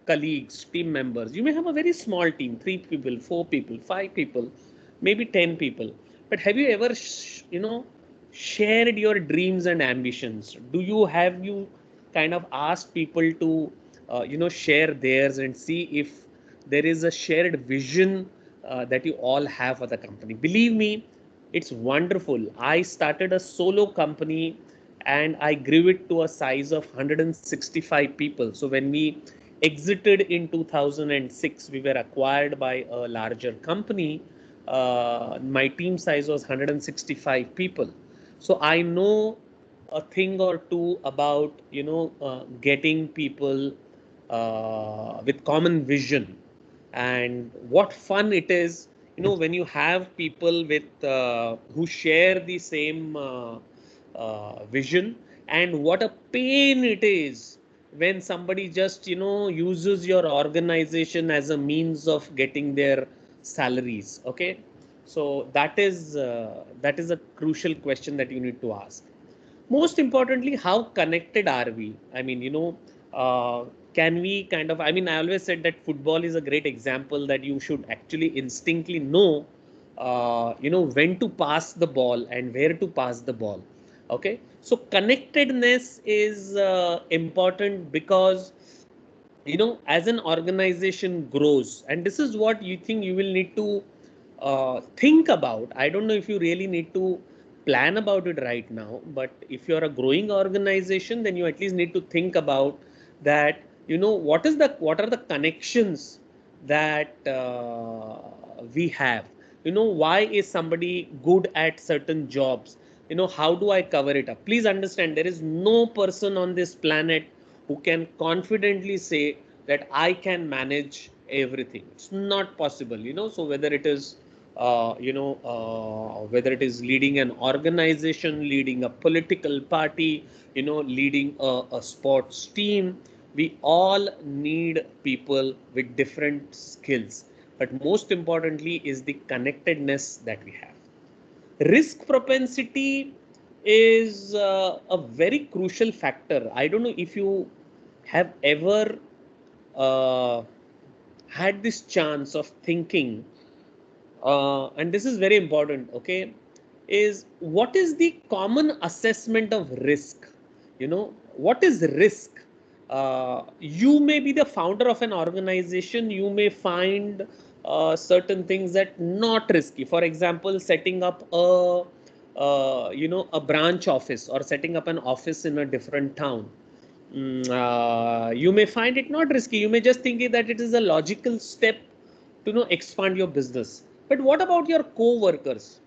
colleagues, team members? You may have a very small team, 3 people, 4 people, 5 people, maybe 10 people, but have you ever shared your dreams and ambitions? Have you kind of asked people to share theirs and see if there is a shared vision that you all have for the company? Believe me, it's wonderful. I started a solo company and I grew it to a size of 165 people. So when we exited in 2006, we were acquired by a larger company. My team size was 165 people. So I know a thing or two about getting people with common vision, and what fun it is when you have people with who share the same vision, and what a pain it is when somebody just uses your organization as a means of getting their salaries. Okay, so that is a crucial question that you need to ask. Most importantly, how connected are we? I mean, uh, can we kind of, I mean, I always said that football is a great example, that you should actually instinctively know when to pass the ball and where to pass the ball. Okay, so connectedness is important because as an organization grows, and this is what you think you will need to think about. I don't know if you really need to plan about it right now, but if you're a growing organization, then you at least need to think about that. What are the connections that we have? Why is somebody good at certain jobs? How do I cover it up? Please understand, there is no person on this planet who can confidently say that I can manage everything. It's not possible. So whether it is leading an organization, leading a political party, leading a sports team, we all need people with different skills. But most importantly is the connectedness that we have. Risk propensity, is a very crucial factor. I don't know if you have ever had this chance of thinking, and this is very important, okay, is what is the common assessment of risk? What is risk? You may be the founder of an organization, you may find certain things that not risky. For example, setting up a branch office or setting up an office in a different town. You may find it not risky. You may just think that it is a logical step to expand your business. But what about your co-workers?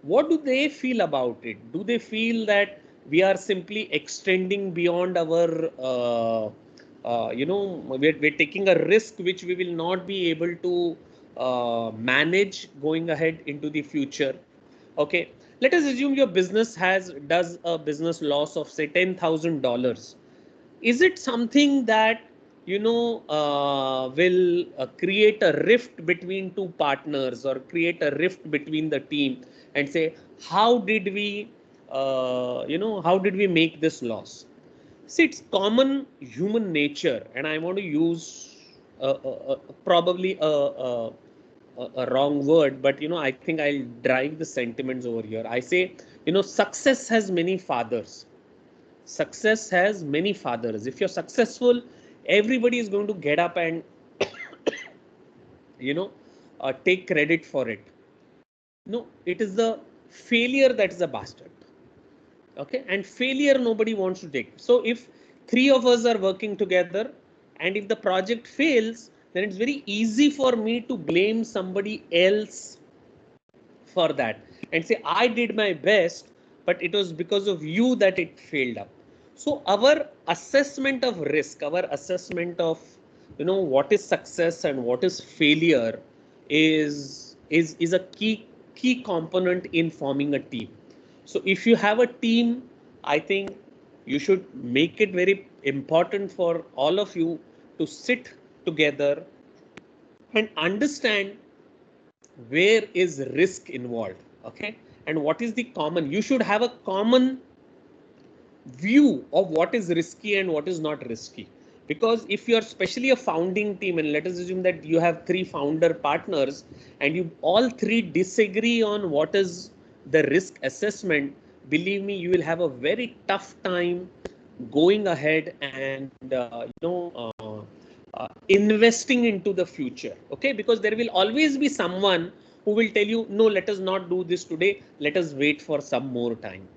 What do they feel about it? Do they feel that we are simply extending beyond our we're taking a risk which we will not be able to manage going ahead into the future? Okay, let us assume your business does a business loss of say $10,000. Is it something that will create a rift between two partners or create a rift between the team and say how did we make this loss? See, it's common human nature, and I want to use probably a wrong word, but I think I'll drive the sentiments over here. I say, success has many fathers. Success has many fathers. If you're successful, everybody is going to get up and take credit for it. No, it is the failure that is a bastard. Okay, and failure nobody wants to take. So if three of us are working together and if the project fails, then it's very easy for me to blame somebody else for that and say I did my best, but it was because of you that it failed up. So our assessment of risk, our assessment of what is success and what is failure is a key component in forming a team. So if you have a team, I think you should make it very important for all of you to sit together and understand where is risk involved, okay, and what is the common. You should have a common view of what is risky and what is not risky, because if you're especially a founding team, and let us assume that you have three founder partners and you all three disagree on what is the risk assessment, believe me, you will have a very tough time going ahead and investing into the future, okay, because there will always be someone who will tell you no, let us not do this today, let us wait for some more time.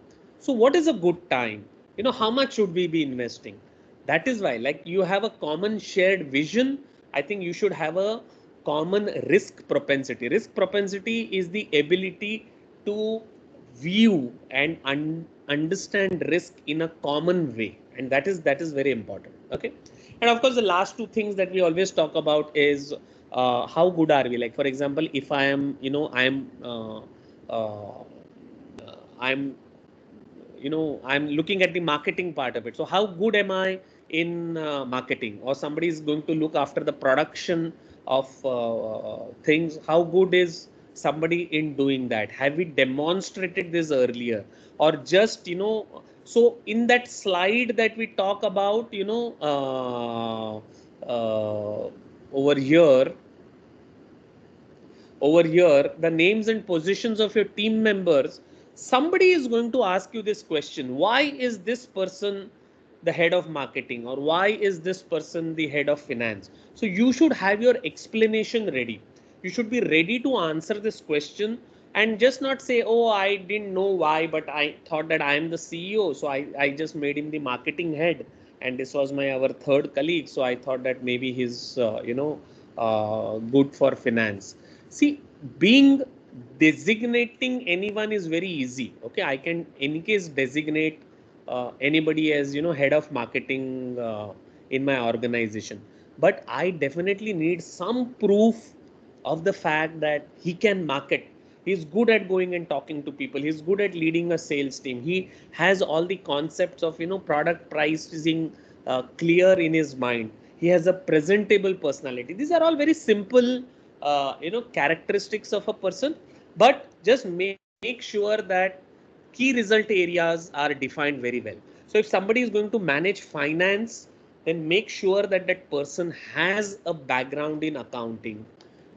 So what is a good time? How much should we be investing? That is why, like, you have a common shared vision, I think you should have a common risk propensity. Risk propensity is the ability to view and understand risk in a common way, and that is very important, okay. And of course the last two things that we always talk about is how good are we. Like, for example, if I am I'm looking at the marketing part of it. So how good am I in marketing? Or somebody is going to look after the production of things. How good is somebody in doing that? Have we demonstrated this earlier? Or just, so in that slide that we talk about, over here, the names and positions of your team members, somebody is going to ask you this question: why is this person the head of marketing, or why is this person the head of finance? So you should have your explanation ready. You should be ready to answer this question, and just not say, oh, I didn't know why, but I thought that I am the CEO, so I just made him the marketing head, and this was our third colleague, so I thought that maybe he's good for finance. See, being designating anyone is very easy. Okay, I can in any case designate anybody as head of marketing in my organization, but I definitely need some proof of the fact that he can market. He's good at going and talking to people. He's good at leading a sales team. He has all the concepts of product pricing clear in his mind. He has a presentable personality. These are all very simple characteristics of a person, but just make sure that key result areas are defined very well. So if somebody is going to manage finance, then make sure that that person has a background in accounting,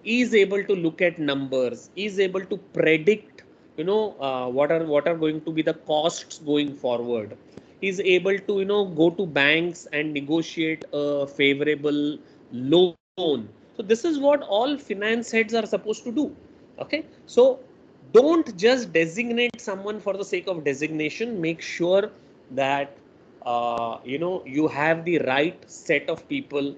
is able to look at numbers, is able to predict, what are going to be the costs going forward, is able to go to banks and negotiate a favorable loan. So this is what all finance heads are supposed to do. Okay, so don't just designate someone for the sake of designation. Make sure that you have the right set of people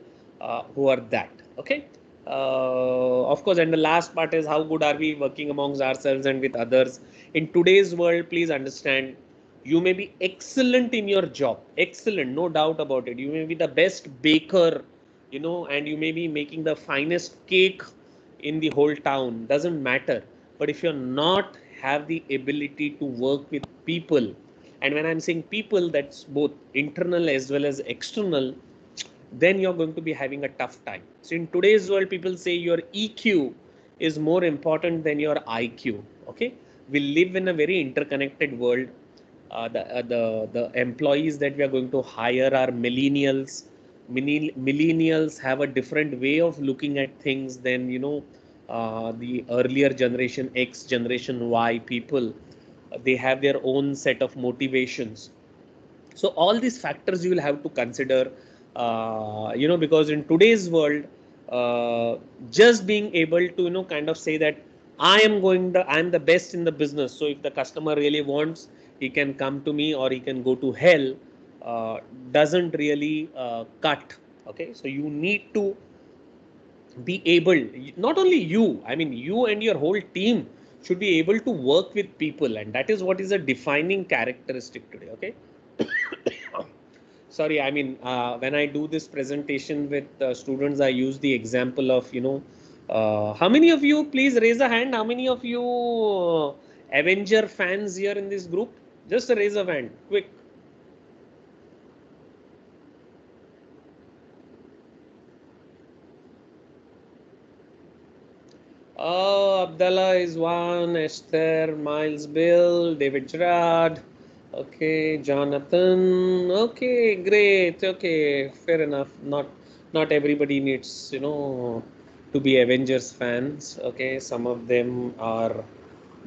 who are that. Okay, of course, and the last part is how good are we working amongst ourselves and with others in today's world. Please understand, you may be excellent in your job, excellent, no doubt about it. You may be the best baker, and you may be making the finest cake in the whole town, doesn't matter. But if you're not have the ability to work with people, and when I'm saying people, that's both internal as well as external, then you're going to be having a tough time. So in today's world, people say your EQ is more important than your IQ. Okay, we live in a very interconnected world. The employees that we are going to hire are millennials. Millennials have a different way of looking at things than the earlier generation X, generation Y people. They have their own set of motivations. So all these factors you will have to consider, because in today's world, uh, just being able to kind of say that I'm the best in the business, so if the customer really wants, he can come to me or he can go to hell, doesn't really cut. Okay, so you need to be able, not only you, I mean you and your whole team should be able to work with people, and that is what is a defining characteristic today. Okay. Sorry, I mean, when I do this presentation with students, I use the example of, how many of you, please raise a hand, how many of you Avenger fans here in this group? Just raise a hand, quick. Oh, Abdallah is one, Esther, Miles, Bill, David Gerard. Okay, Jonathan. Okay, great. Okay, fair enough. Not everybody needs, to be Avengers fans. Okay, some of them are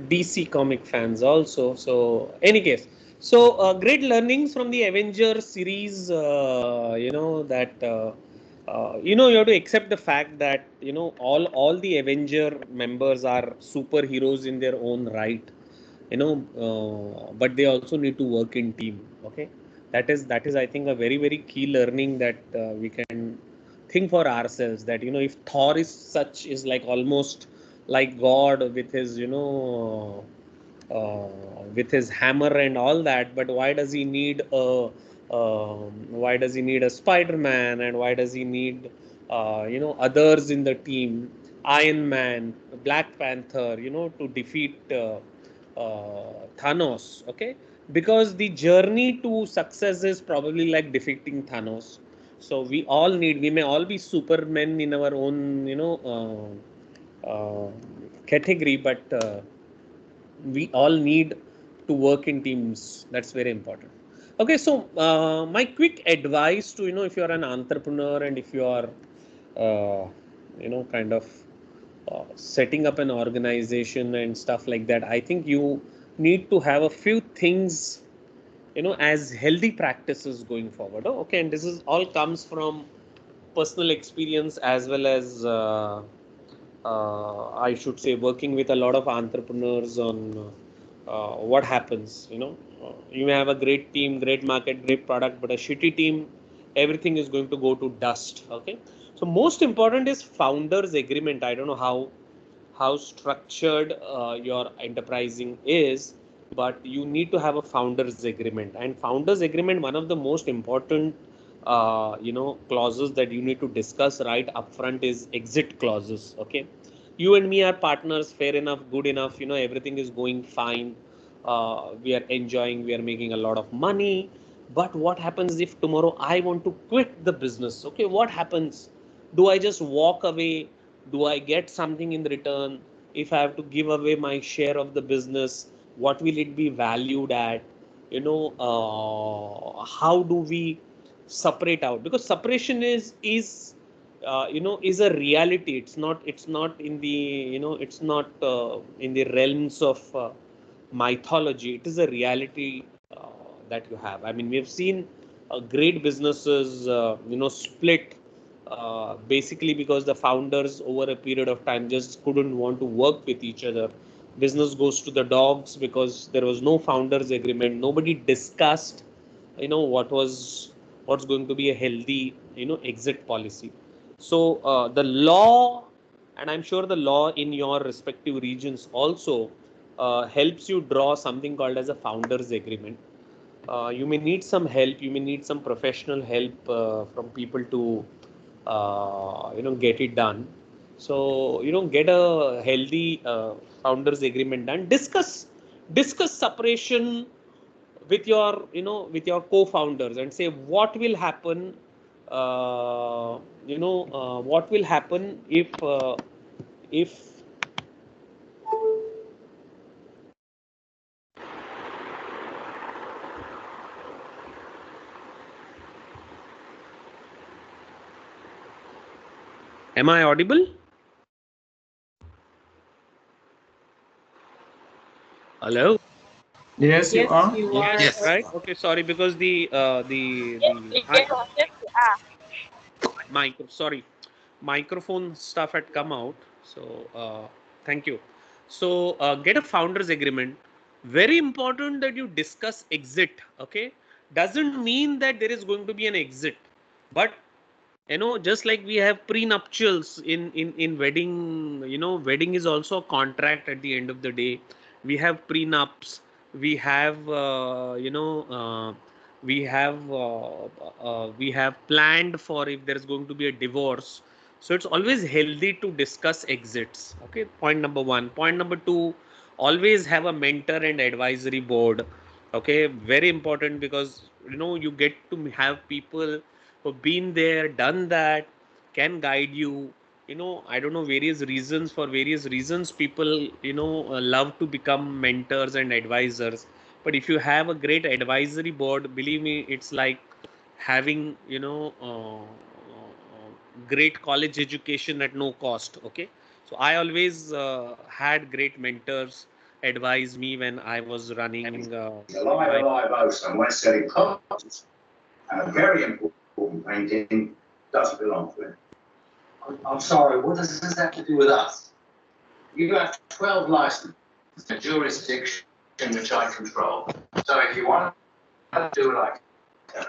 DC comic fans also. So, any case, so great learnings from the Avengers series. That you have to accept the fact that all the Avenger members are superheroes in their own right. But they also need to work in team. Okay, that is I think a very very key learning that we can think for ourselves, that if Thor is like almost like God with his with his hammer and all that, but why does he need a Spider-Man, and why does he need others in the team, Iron Man, Black Panther, to defeat Thanos? Okay, because the journey to success is probably like defeating Thanos. So we may all be supermen in our own category, but we all need to work in teams. That's very important. Okay, so my quick advice to if you are an entrepreneur and if you are kind of setting up an organization and stuff like that, I think you need to have a few things as healthy practices going forward. Oh, okay, and this is all comes from personal experience as well as I should say working with a lot of entrepreneurs on what happens. You may have a great team, great market, great product, but a shitty team, everything is going to go to dust. Okay, so most important is founders agreement. I don't know how structured your enterprising is, but you need to have a founders agreement. And founders agreement, one of the most important clauses that you need to discuss right upfront is exit clauses. Okay, you and me are partners, fair enough, good enough, everything is going fine, we are enjoying, we are making a lot of money. But what happens if tomorrow I want to quit the business? Okay, what happens? Do I just walk away? Do I get something in return? If I have to give away my share of the business, what will it be valued at, how do we separate out, because separation is a reality. It's not in the, it's not in the realms of mythology. It is a reality that you have. I mean, we have seen great businesses split basically because the founders over a period of time just couldn't want to work with each other. Business goes to the dogs because there was no founders agreement. Nobody discussed what's going to be a healthy exit policy. So the law, and I'm sure the law in your respective regions also helps you draw something called as a founders agreement. You may need some help, you may need some professional help from people to get it done. So get a healthy founders agreement done. Discuss separation with your with your co-founders and say what will happen, what will happen if am I audible? Hello? Yes, you are. Yes, right. Okay, sorry, because sorry, microphone stuff had come out. So thank you. So get a founders agreement. Very important that you discuss exit. Okay, doesn't mean that there is going to be an exit, but just like we have prenuptials in wedding. Wedding is also a contract. At the end of the day, we have prenups, we have we have planned for if there is going to be a divorce. So it's always healthy to discuss exits. Okay, point number one. Point number two, always have a mentor and advisory board. Okay, very important, because you get to have people who've been there, done that, can guide you. I don't know, various reasons. For various reasons, people love to become mentors and advisors. But if you have a great advisory board, believe me, it's like having great college education at no cost. Okay, so I always had great mentors advise me when I was running my. Somewhere selling properties. And a very important painting doesn't belong to him. I'm sorry, what does this have to do with us? You have 12 licenses, a jurisdiction which I control. So if you want to do it, I can.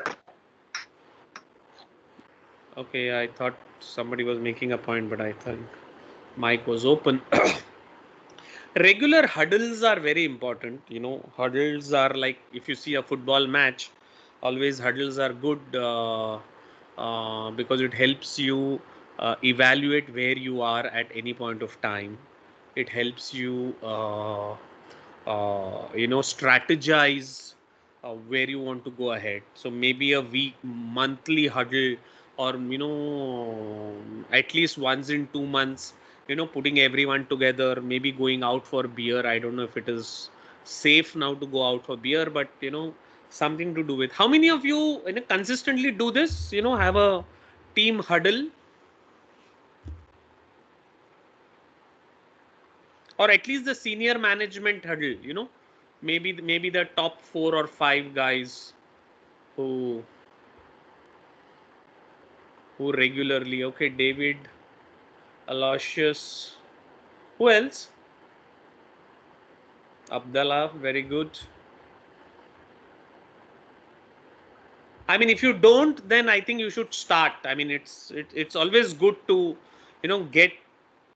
Okay, I thought somebody was making a point, but I think mic was open. Regular huddles are very important. Huddles are like, if you see a football match, always huddles are good because it helps you evaluate where you are at any point of time. It helps you strategize where you want to go ahead. So maybe a monthly huddle, or at least once in 2 months, putting everyone together, maybe going out for beer. I don't know if it is safe now to go out for beer, but something to do with. How many of you consistently do this? Have a team huddle, or at least the senior management huddle. Maybe the top 4 or 5 guys who regularly. Okay, David, Aloysius, who else? Abdallah, very good. I mean, if you don't, then I think you should start. I mean, it's always good to get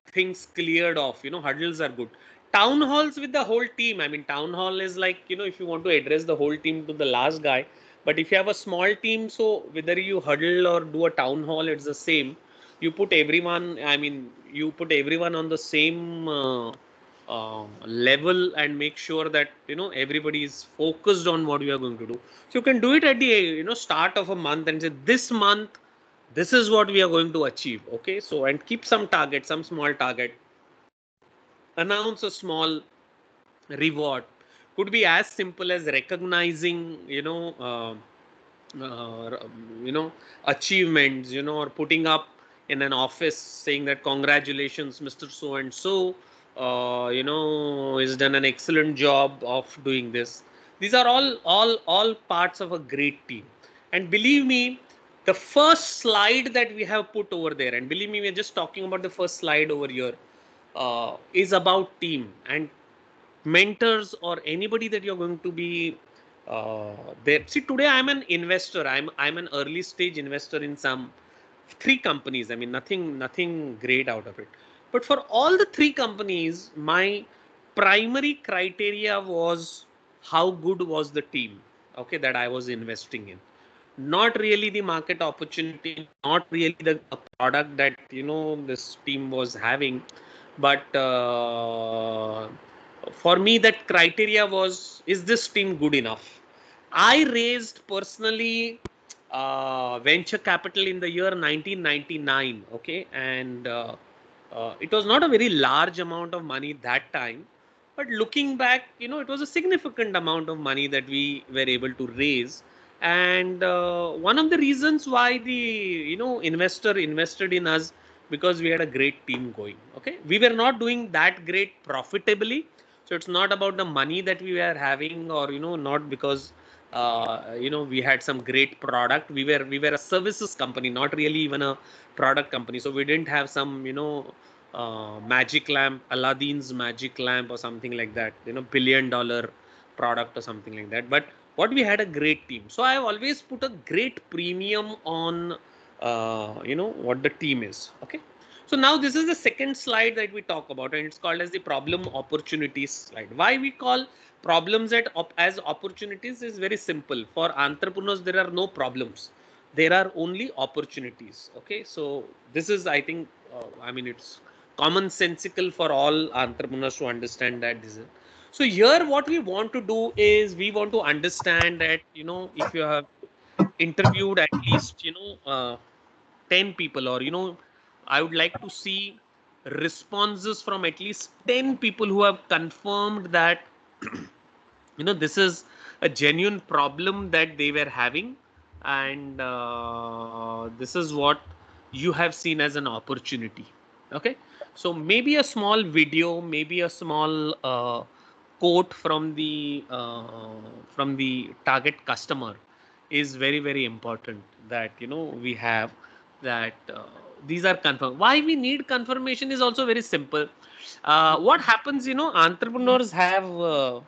things cleared off. Huddles are good. Town halls with the whole team. I mean, town hall is like, if you want to address the whole team to the last guy. But if you have a small team, so whether you huddle or do a town hall, it's the same. You put everyone, I mean, you put everyone on the same level and make sure that, everybody is focused on what you are going to do. So you can do it at the, start of a month and say, this month, this is what we are going to achieve. Okay, so, and keep some target, some small target, announce a small reward. could be as simple as recognizing, achievements, or putting up in an office saying that congratulations, Mr. So and so, has done an excellent job of doing this. These are all parts of a great team. And believe me, the first slide that we have put over there, and believe me, we're just talking about the first slide over here, is about team and mentors or anybody that you're going to be there. See, today I'm an investor. I'm an early stage investor in some 3 companies. I mean, nothing great out of it. But for all the 3 companies, my primary criteria was how good was the team, okay, that I was investing in. Not really the market opportunity, not really the product that this team was having, but for me that criteria was, is this team good enough? I raised personally venture capital in the year 1999, okay, and it was not a very large amount of money that time, but looking back, it was a significant amount of money that we were able to raise. And one of the reasons why the investor invested in us, because we had a great team going. Okay, we were not doing that great profitably, so it's not about the money that we were having, or not because we had some great product. We were a services company, not really even a product company. So we didn't have some magic lamp, Aladdin's magic lamp or something like that, $1 billion product or something like that. But what we had a great team. So I have always put a great premium on what the team is. Okay. So now this is the second slide that we talk about, and it's called as the problem opportunities slide. Why we call problems as opportunities is very simple. For entrepreneurs, there are no problems. There are only opportunities. Okay. So this is, I think, it's commonsensical for all entrepreneurs to understand that this is. So here what we want to do is we want to understand that, if you have interviewed at least, 10 people, or, I would like to see responses from at least 10 people who have confirmed that, this is a genuine problem that they were having. And this is what you have seen as an opportunity. Okay. So maybe a small video, maybe a small quote from the target customer is very, very important, that we have that these are confirmed. Why we need confirmation is also very simple. What happens, entrepreneurs have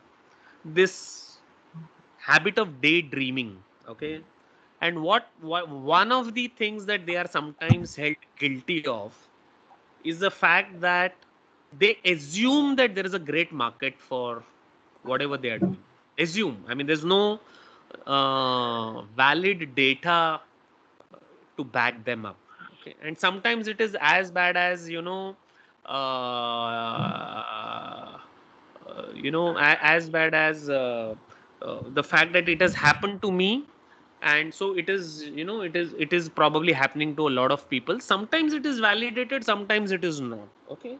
this habit of daydreaming. Okay. And what one of the things that they are sometimes held guilty of is the fact that they assume that there is a great market for whatever they are doing. Assume. I mean, there's no valid data to back them up. Okay. And sometimes it is as bad as, as bad as the fact that it has happened to me, and so it is probably happening to a lot of people. Sometimes it is validated, sometimes it is not. Okay.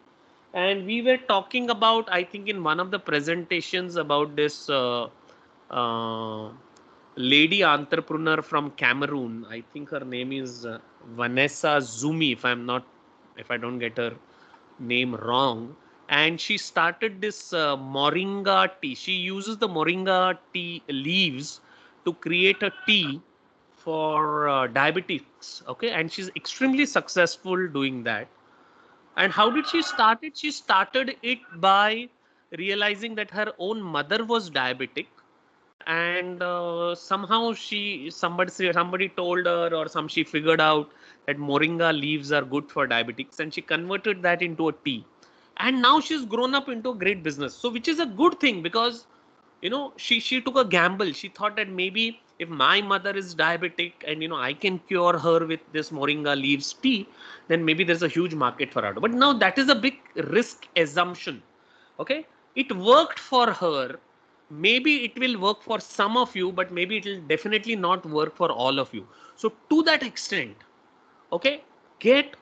And we were talking about, I think, in one of the presentations about this uh, lady entrepreneur from Cameroon. I think her name is Vanessa Zumi, if I don't get her name wrong. And she started this moringa tea. She uses the moringa tea leaves to create a tea for diabetics. Okay. And she's extremely successful doing that. And how did she start it? She started it by realizing that her own mother was diabetic, and somehow somebody told her, or she figured out that moringa leaves are good for diabetics, and she converted that into a tea. And now she's grown up into a great business. So which is a good thing, because she took a gamble. She thought that maybe if my mother is diabetic and I can cure her with this moringa leaves tea, then maybe there's a huge market for her. But now that is a big risk assumption. Okay. It worked for her. Maybe it will work for some of you, but maybe it will definitely not work for all of you. So to that extent, okay, get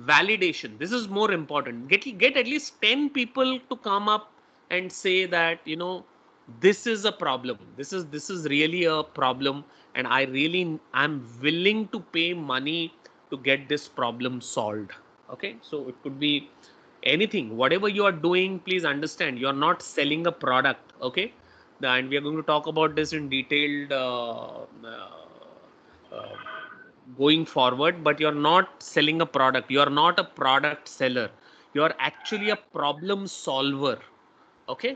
validation. This is more important. Get at least 10 people to come up and say that This is a problem. This is really a problem, and I'm willing to pay money to get this problem solved. Okay, so it could be anything, whatever you are doing. Please understand, you are not selling a product. Okay, and we are going to talk about this in detailed uh, going forward. But you're not selling a product, you are not a product seller, you are actually a problem solver. Okay,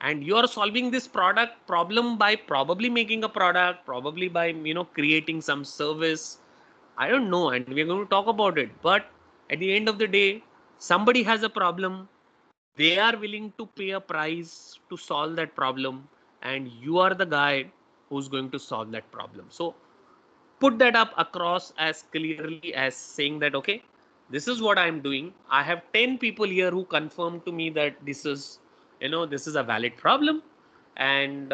and you are solving this product problem by probably making a product, probably by creating some service. I don't know, and we're going to talk about it. But at the end of the day, somebody has a problem, they are willing to pay a price to solve that problem, and you are the guy who's going to solve that problem. So put that up across as clearly as saying that, okay, this is what I'm doing. I have 10 people here who confirm to me that this is a valid problem. And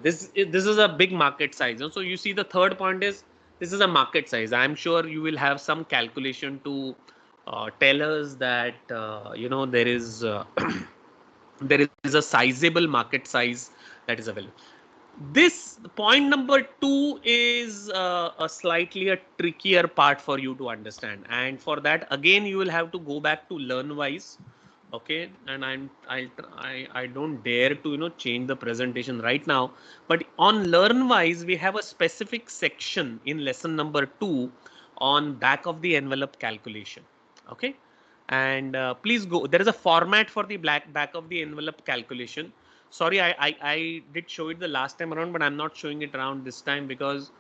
this is a big market size. So you see, the third point is, this is a market size. I'm sure you will have some calculation to tell us that there is there is a sizable market size that is available. This point number two is a slightly a trickier part for you to understand, and for that again you will have to go back to LearnWise. Okay, and I don't dare to change the presentation right now, but on LearnWise we have a specific section in lesson number 2 on back of the envelope calculation. Okay, and please go, there is a format for the back of the envelope calculation. Sorry, I did show it the last time around, but I'm not showing it around this time because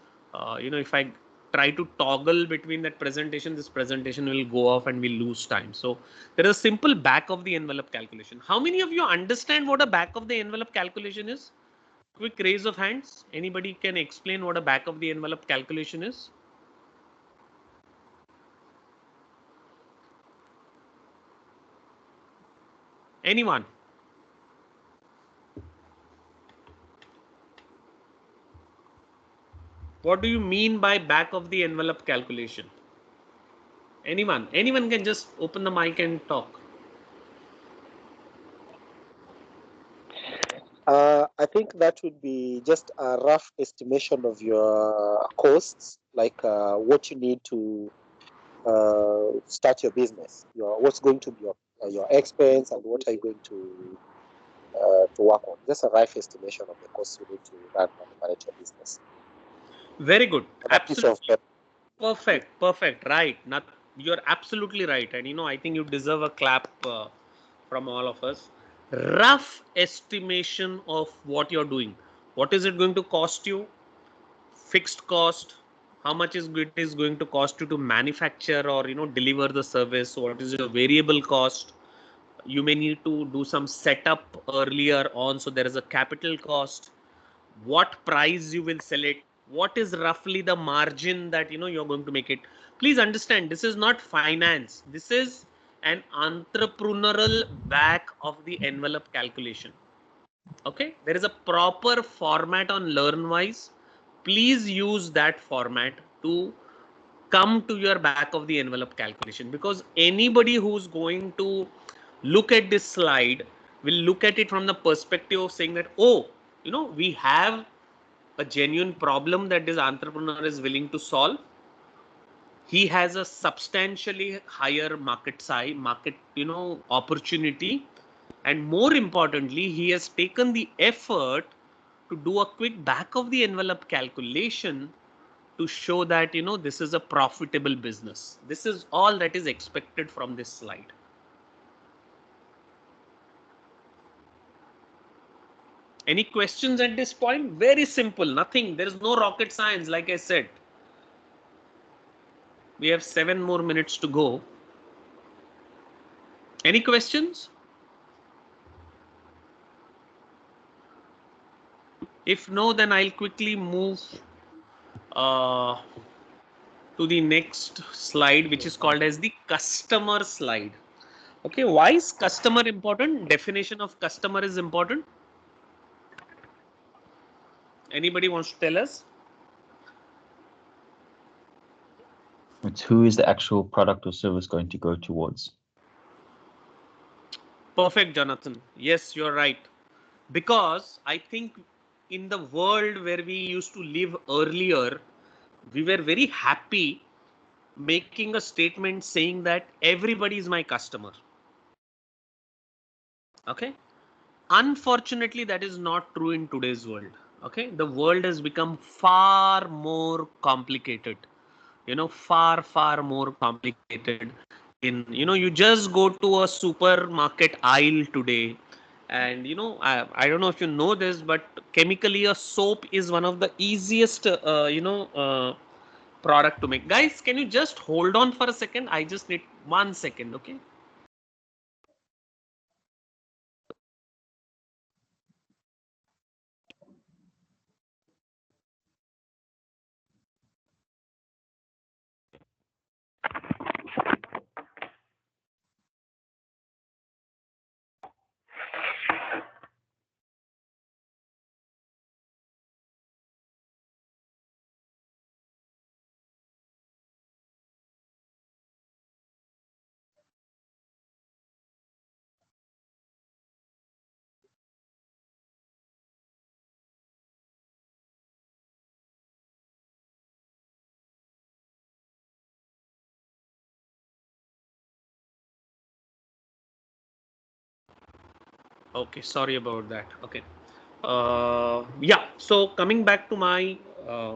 if I try to toggle between that presentation, this presentation will go off and we'll lose time. So there is a simple back of the envelope calculation. How many of you understand what a back of the envelope calculation is? Quick raise of hands. Anybody can explain what a back of the envelope calculation is? Anyone? What do you mean by back of the envelope calculation? Anyone? Anyone can just open the mic and talk. I think that would be just a rough estimation of your costs, like what you need to start your business. What's going to be your expense, and what are you going to work on. Just a rough estimation of the costs you need to run and manage your business. Very good. Absolutely. Perfect. Right. You're absolutely right. And I think you deserve a clap from all of us. Rough estimation of what you're doing. What is it going to cost you? Fixed cost. How much is it is going to cost you to manufacture or deliver the service? What is your variable cost? You may need to do some setup earlier on, so there is a capital cost. What price you will sell it, what is roughly the margin that you're going to make it. Please understand, this is not finance, this is an entrepreneurial back of the envelope calculation. Okay, there is a proper format on LearnWise. Please use that format to come to your back of the envelope calculation, because anybody who's going to look at this slide will look at it from the perspective of saying that, oh, we have a genuine problem that this entrepreneur is willing to solve. He has a substantially higher market size, opportunity, and more importantly, he has taken the effort to do a quick back of the envelope calculation to show that this is a profitable business. This is all that is expected from this slide. Any questions at this point? Very simple, nothing. There is no rocket science, like I said. We have 7 more minutes to go. Any questions? If no, then I'll quickly move to the next slide, which is called as the customer slide. Okay, why is customer important? Definition of customer is important. Anybody wants to tell us? It's who is the actual product or service going to go towards? Perfect, Jonathan. Yes, you're right. because I think in the world where we used to live earlier, we were very happy making a statement saying that everybody is my customer. Okay. Unfortunately, that is not true in today's world. Okay. The world has become far more complicated, far more complicated. You just go to a supermarket aisle today, and I don't know if you know this, but chemically a soap is one of the easiest product to make. Guys, can you just hold on for a second? I just need 1 second. Okay. Okay, sorry about that. Okay. Yeah, so coming back to my uh,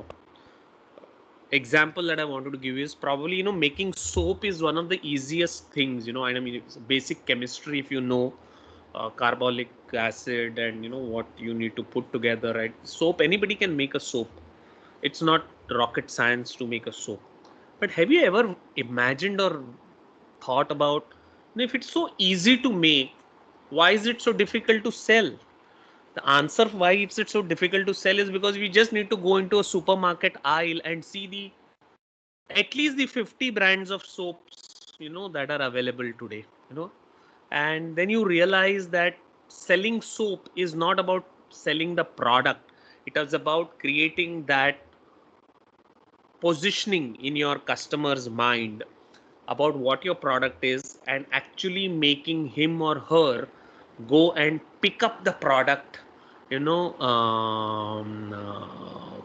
example that I wanted to give you is probably, making soap is one of the easiest things, and I mean, it's basic chemistry if you know carbolic acid and, what you need to put together, right? Soap, anybody can make a soap. It's not rocket science to make a soap. But have you ever imagined or thought about, if it's so easy to make, why is it so difficult to sell? The answer why it's so difficult to sell is because we just need to go into a supermarket aisle and see the at least the 50 brands of soaps that are available today, and then you realize that selling soap is not about selling the product. It is about creating that positioning in your customer's mind about what your product is and actually making him or her go and pick up the product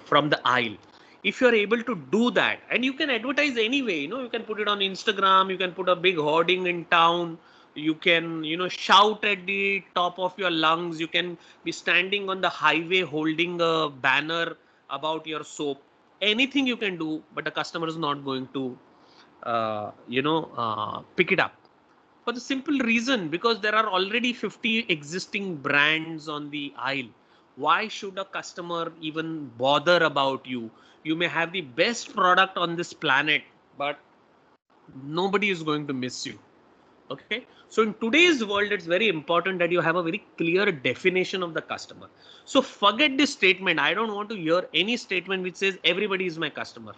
from the aisle. If you're able to do that, and you can advertise anyway, you can put it on Instagram, you can put a big hoarding in town, you can shout at the top of your lungs, you can be standing on the highway holding a banner about your soap. Anything you can do, but the customer is not going to pick it up for the simple reason because there are already 50 existing brands on the aisle. Why should a customer even bother about you? You may have the best product on this planet, but nobody is going to miss you. Okay, so in today's world it's very important that you have a very clear definition of the customer. So forget this statement. I don't want to hear any statement which says everybody is my customer.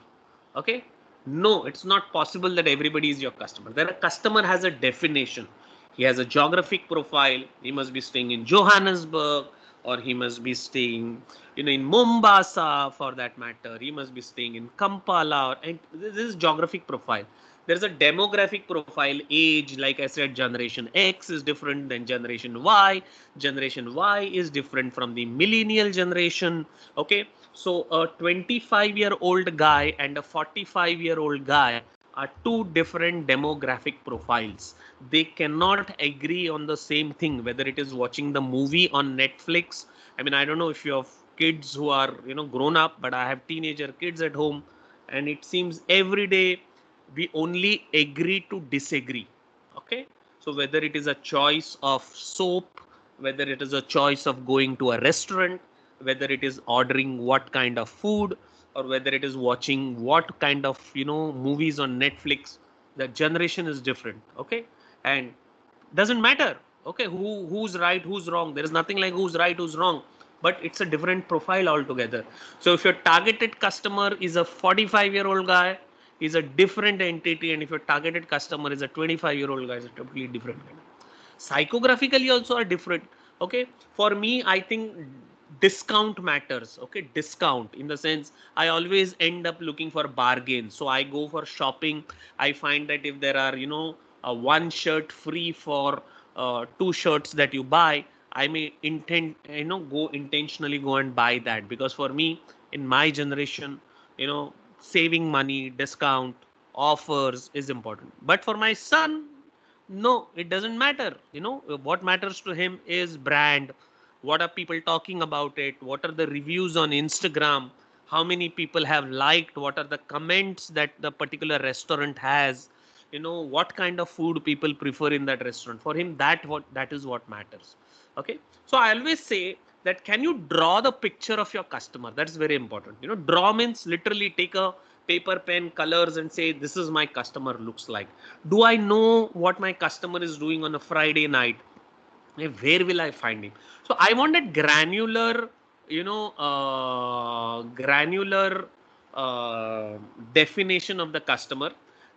Okay, no, it's not possible that everybody is your customer. Then a customer has a definition. He has a geographic profile. He must be staying in Johannesburg, or he must be staying in Mombasa for that matter. He must be staying in Kampala, and this is geographic profile. There's a demographic profile. Age, like I said, generation X is different than generation Y. Generation Y is different from the millennial generation. Okay, so a 25-year-old guy and a 45-year-old guy are two different demographic profiles. They cannot agree on the same thing, whether it is watching the movie on Netflix. I mean, I don't know if you have kids who are grown up, but I have teenager kids at home, and it seems every day we only agree to disagree. Okay, so whether it is a choice of soap, whether it is a choice of going to a restaurant, whether it is ordering what kind of food, or whether it is watching what kind of movies on Netflix, the generation is different. Okay, and doesn't matter. Okay, who's right, who's wrong? There is nothing like who's right, who's wrong, but it's a different profile altogether. So if your targeted customer is a 45-year-old guy, is a different entity, and if your targeted customer is a 25-year-old guy, is a totally different kind. Psychographically also are different. Okay, for me I think discount matters. Okay, discount in the sense I always end up looking for bargains. So I go for shopping. I find that if there are one shirt free for two shirts that you buy, I may go intentionally go and buy that, because for me, in my generation, saving money, discount, offers is important. But for my son, no, it doesn't matter. What matters to him is brand. What are people talking about it? What are the reviews on Instagram? How many people have liked? What are the comments that the particular restaurant has? What kind of food people prefer in that restaurant. For him, that is what matters. Okay, so I always say that, can you draw the picture of your customer? That's very important. Draw means literally take a paper, pen, colors, and say, this is my customer looks like. Do I know what my customer is doing on a Friday night? Where will I find him? So I wanted granular, granular definition of the customer.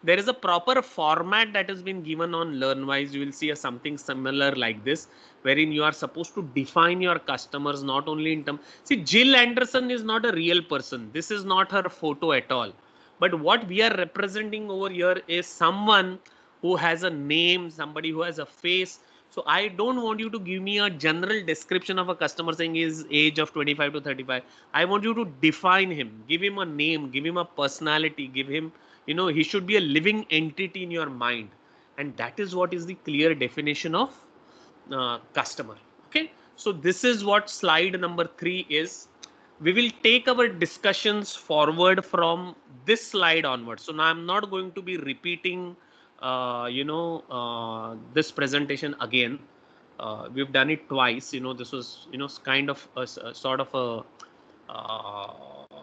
There is a proper format that has been given on LearnWise. You will see something similar like this, wherein you are supposed to define your customers not only in terms. See, Jill Anderson is not a real person. This is not her photo at all. But what we are representing over here is someone who has a name, somebody who has a face. So I don't want you to give me a general description of a customer saying his age of 25 to 35. I want you to define him, give him a name, give him a personality, give him, he should be a living entity in your mind. And that is what is the clear definition of customer. Okay. So this is what slide number 3 is. We will take our discussions forward from this slide onwards. So now I'm not going to be repeating this presentation again. We've done it twice. This was kind of a sort of a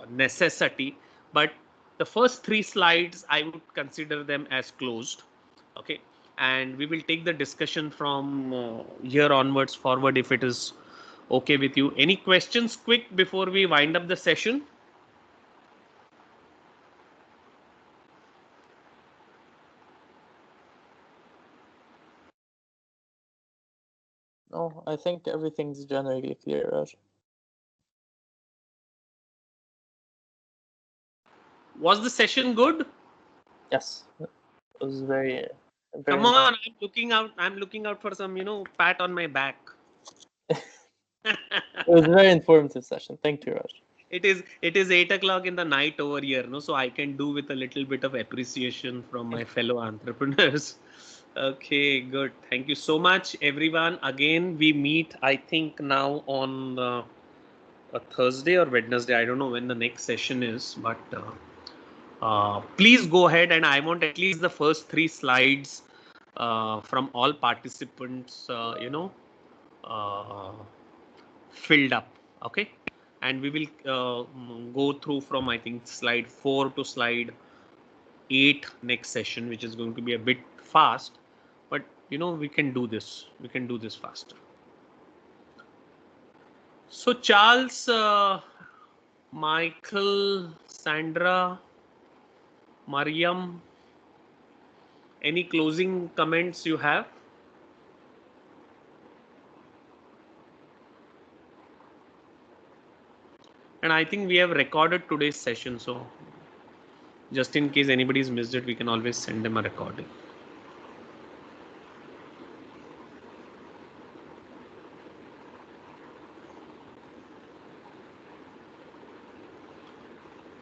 necessity, but the first 3 slides I would consider them as closed. Okay, and we will take the discussion from here onwards forward, if it is okay with you. Any questions quick before we wind up the session? No, I think everything's generally clear, Raj. Was the session good? Yes, it was very Come on, I'm looking out for some, pat on my back. It was a very informative session. Thank you, Raj. It is 8 o'clock in the night over here, so I can do with a little bit of appreciation from my fellow entrepreneurs. Okay, good. Thank you so much, everyone. Again, we meet, I think, now on a Thursday or Wednesday. I don't know when the next session is, but please go ahead, and I want at least the first 3 slides from all participants, filled up. Okay, and we will go through from, I think, slide 4 to slide 8 next session, which is going to be a bit fast, but we can do this faster. So Charles, Michael, Sandra, Mariam, any closing comments you have? And I think we have recorded today's session, so just in case anybody's missed it, we can always send them a recording.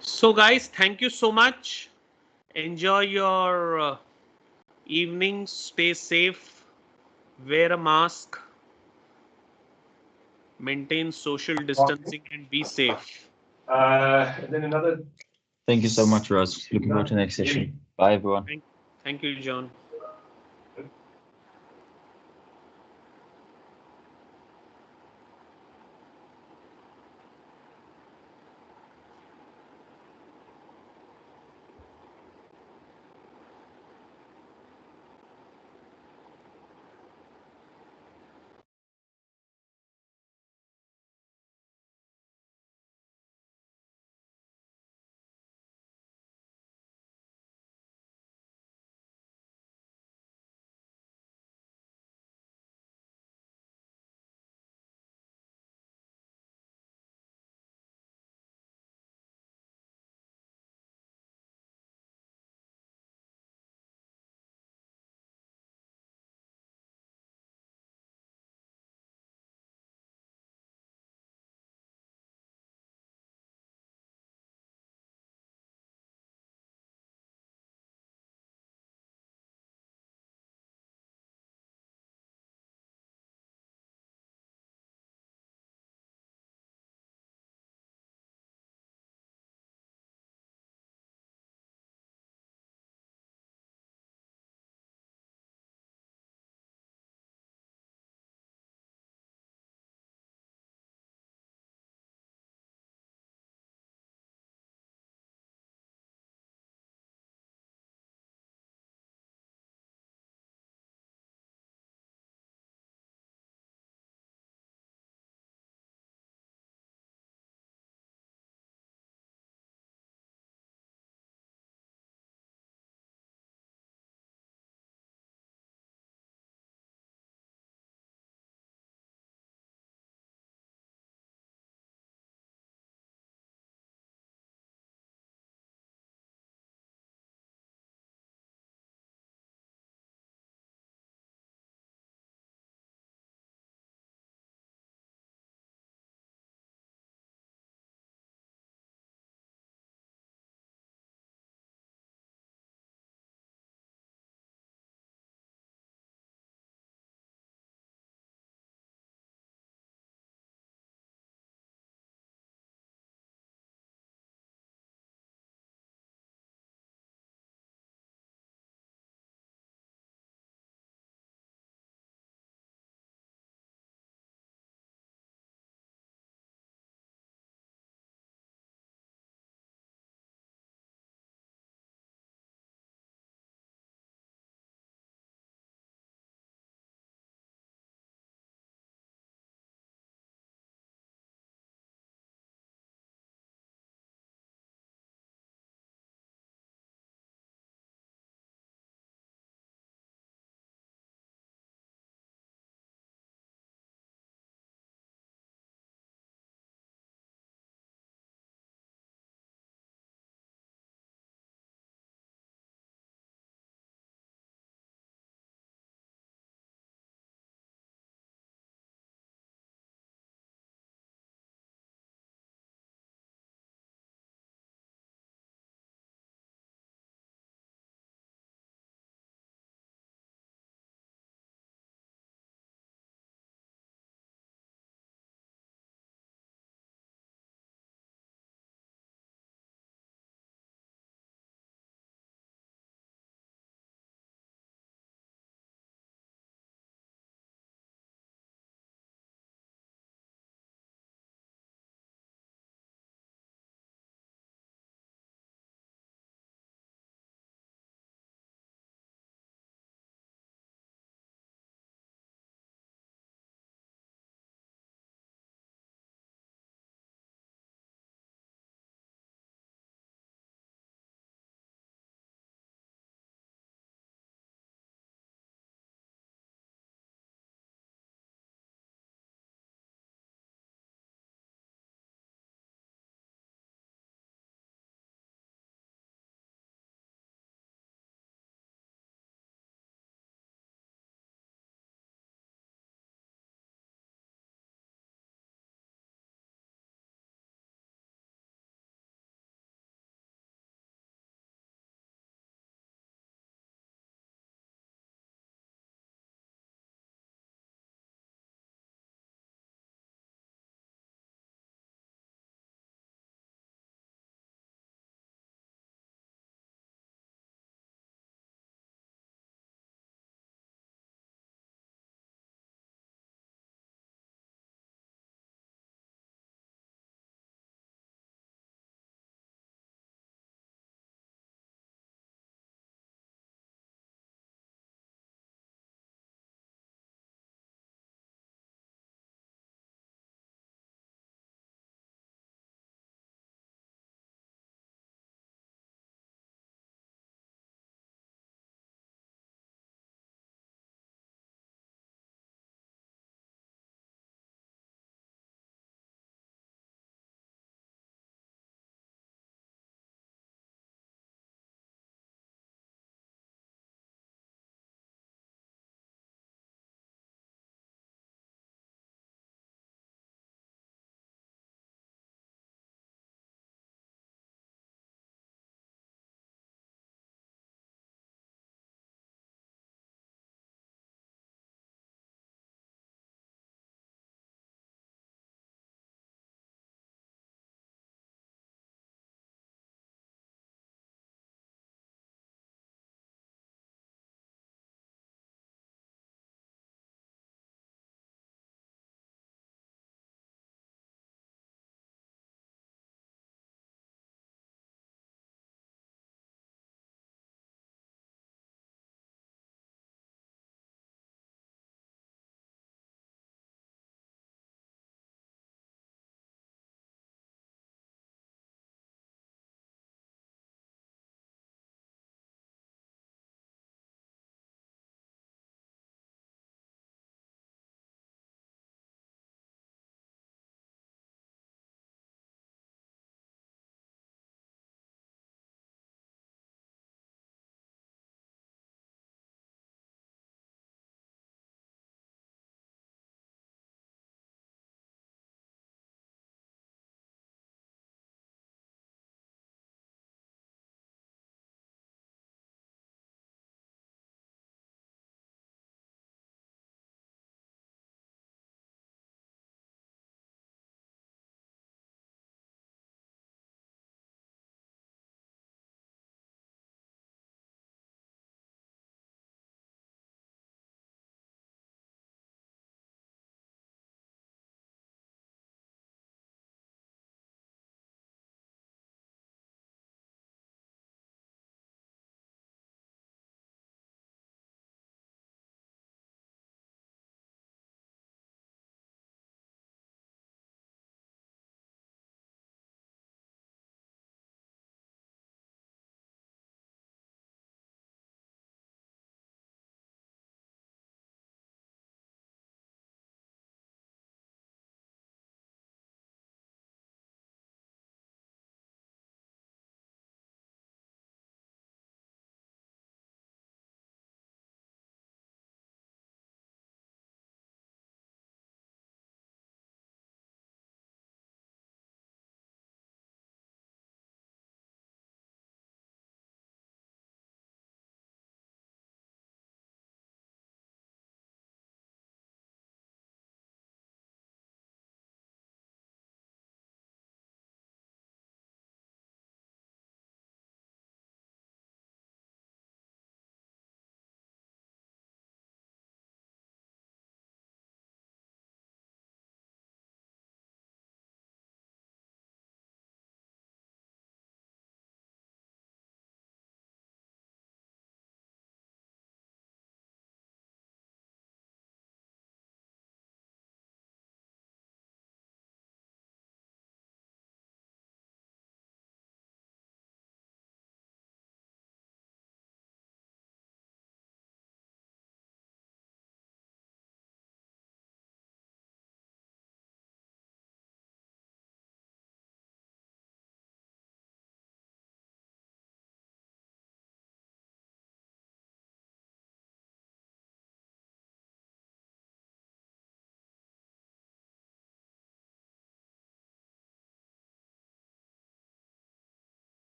So guys, thank you so much. Enjoy your evenings. Stay safe. Wear a mask. Maintain social distancing and be safe. And then another. Thank you so much, Ross. Looking forward to the next session. Bye, everyone. Thank you, John.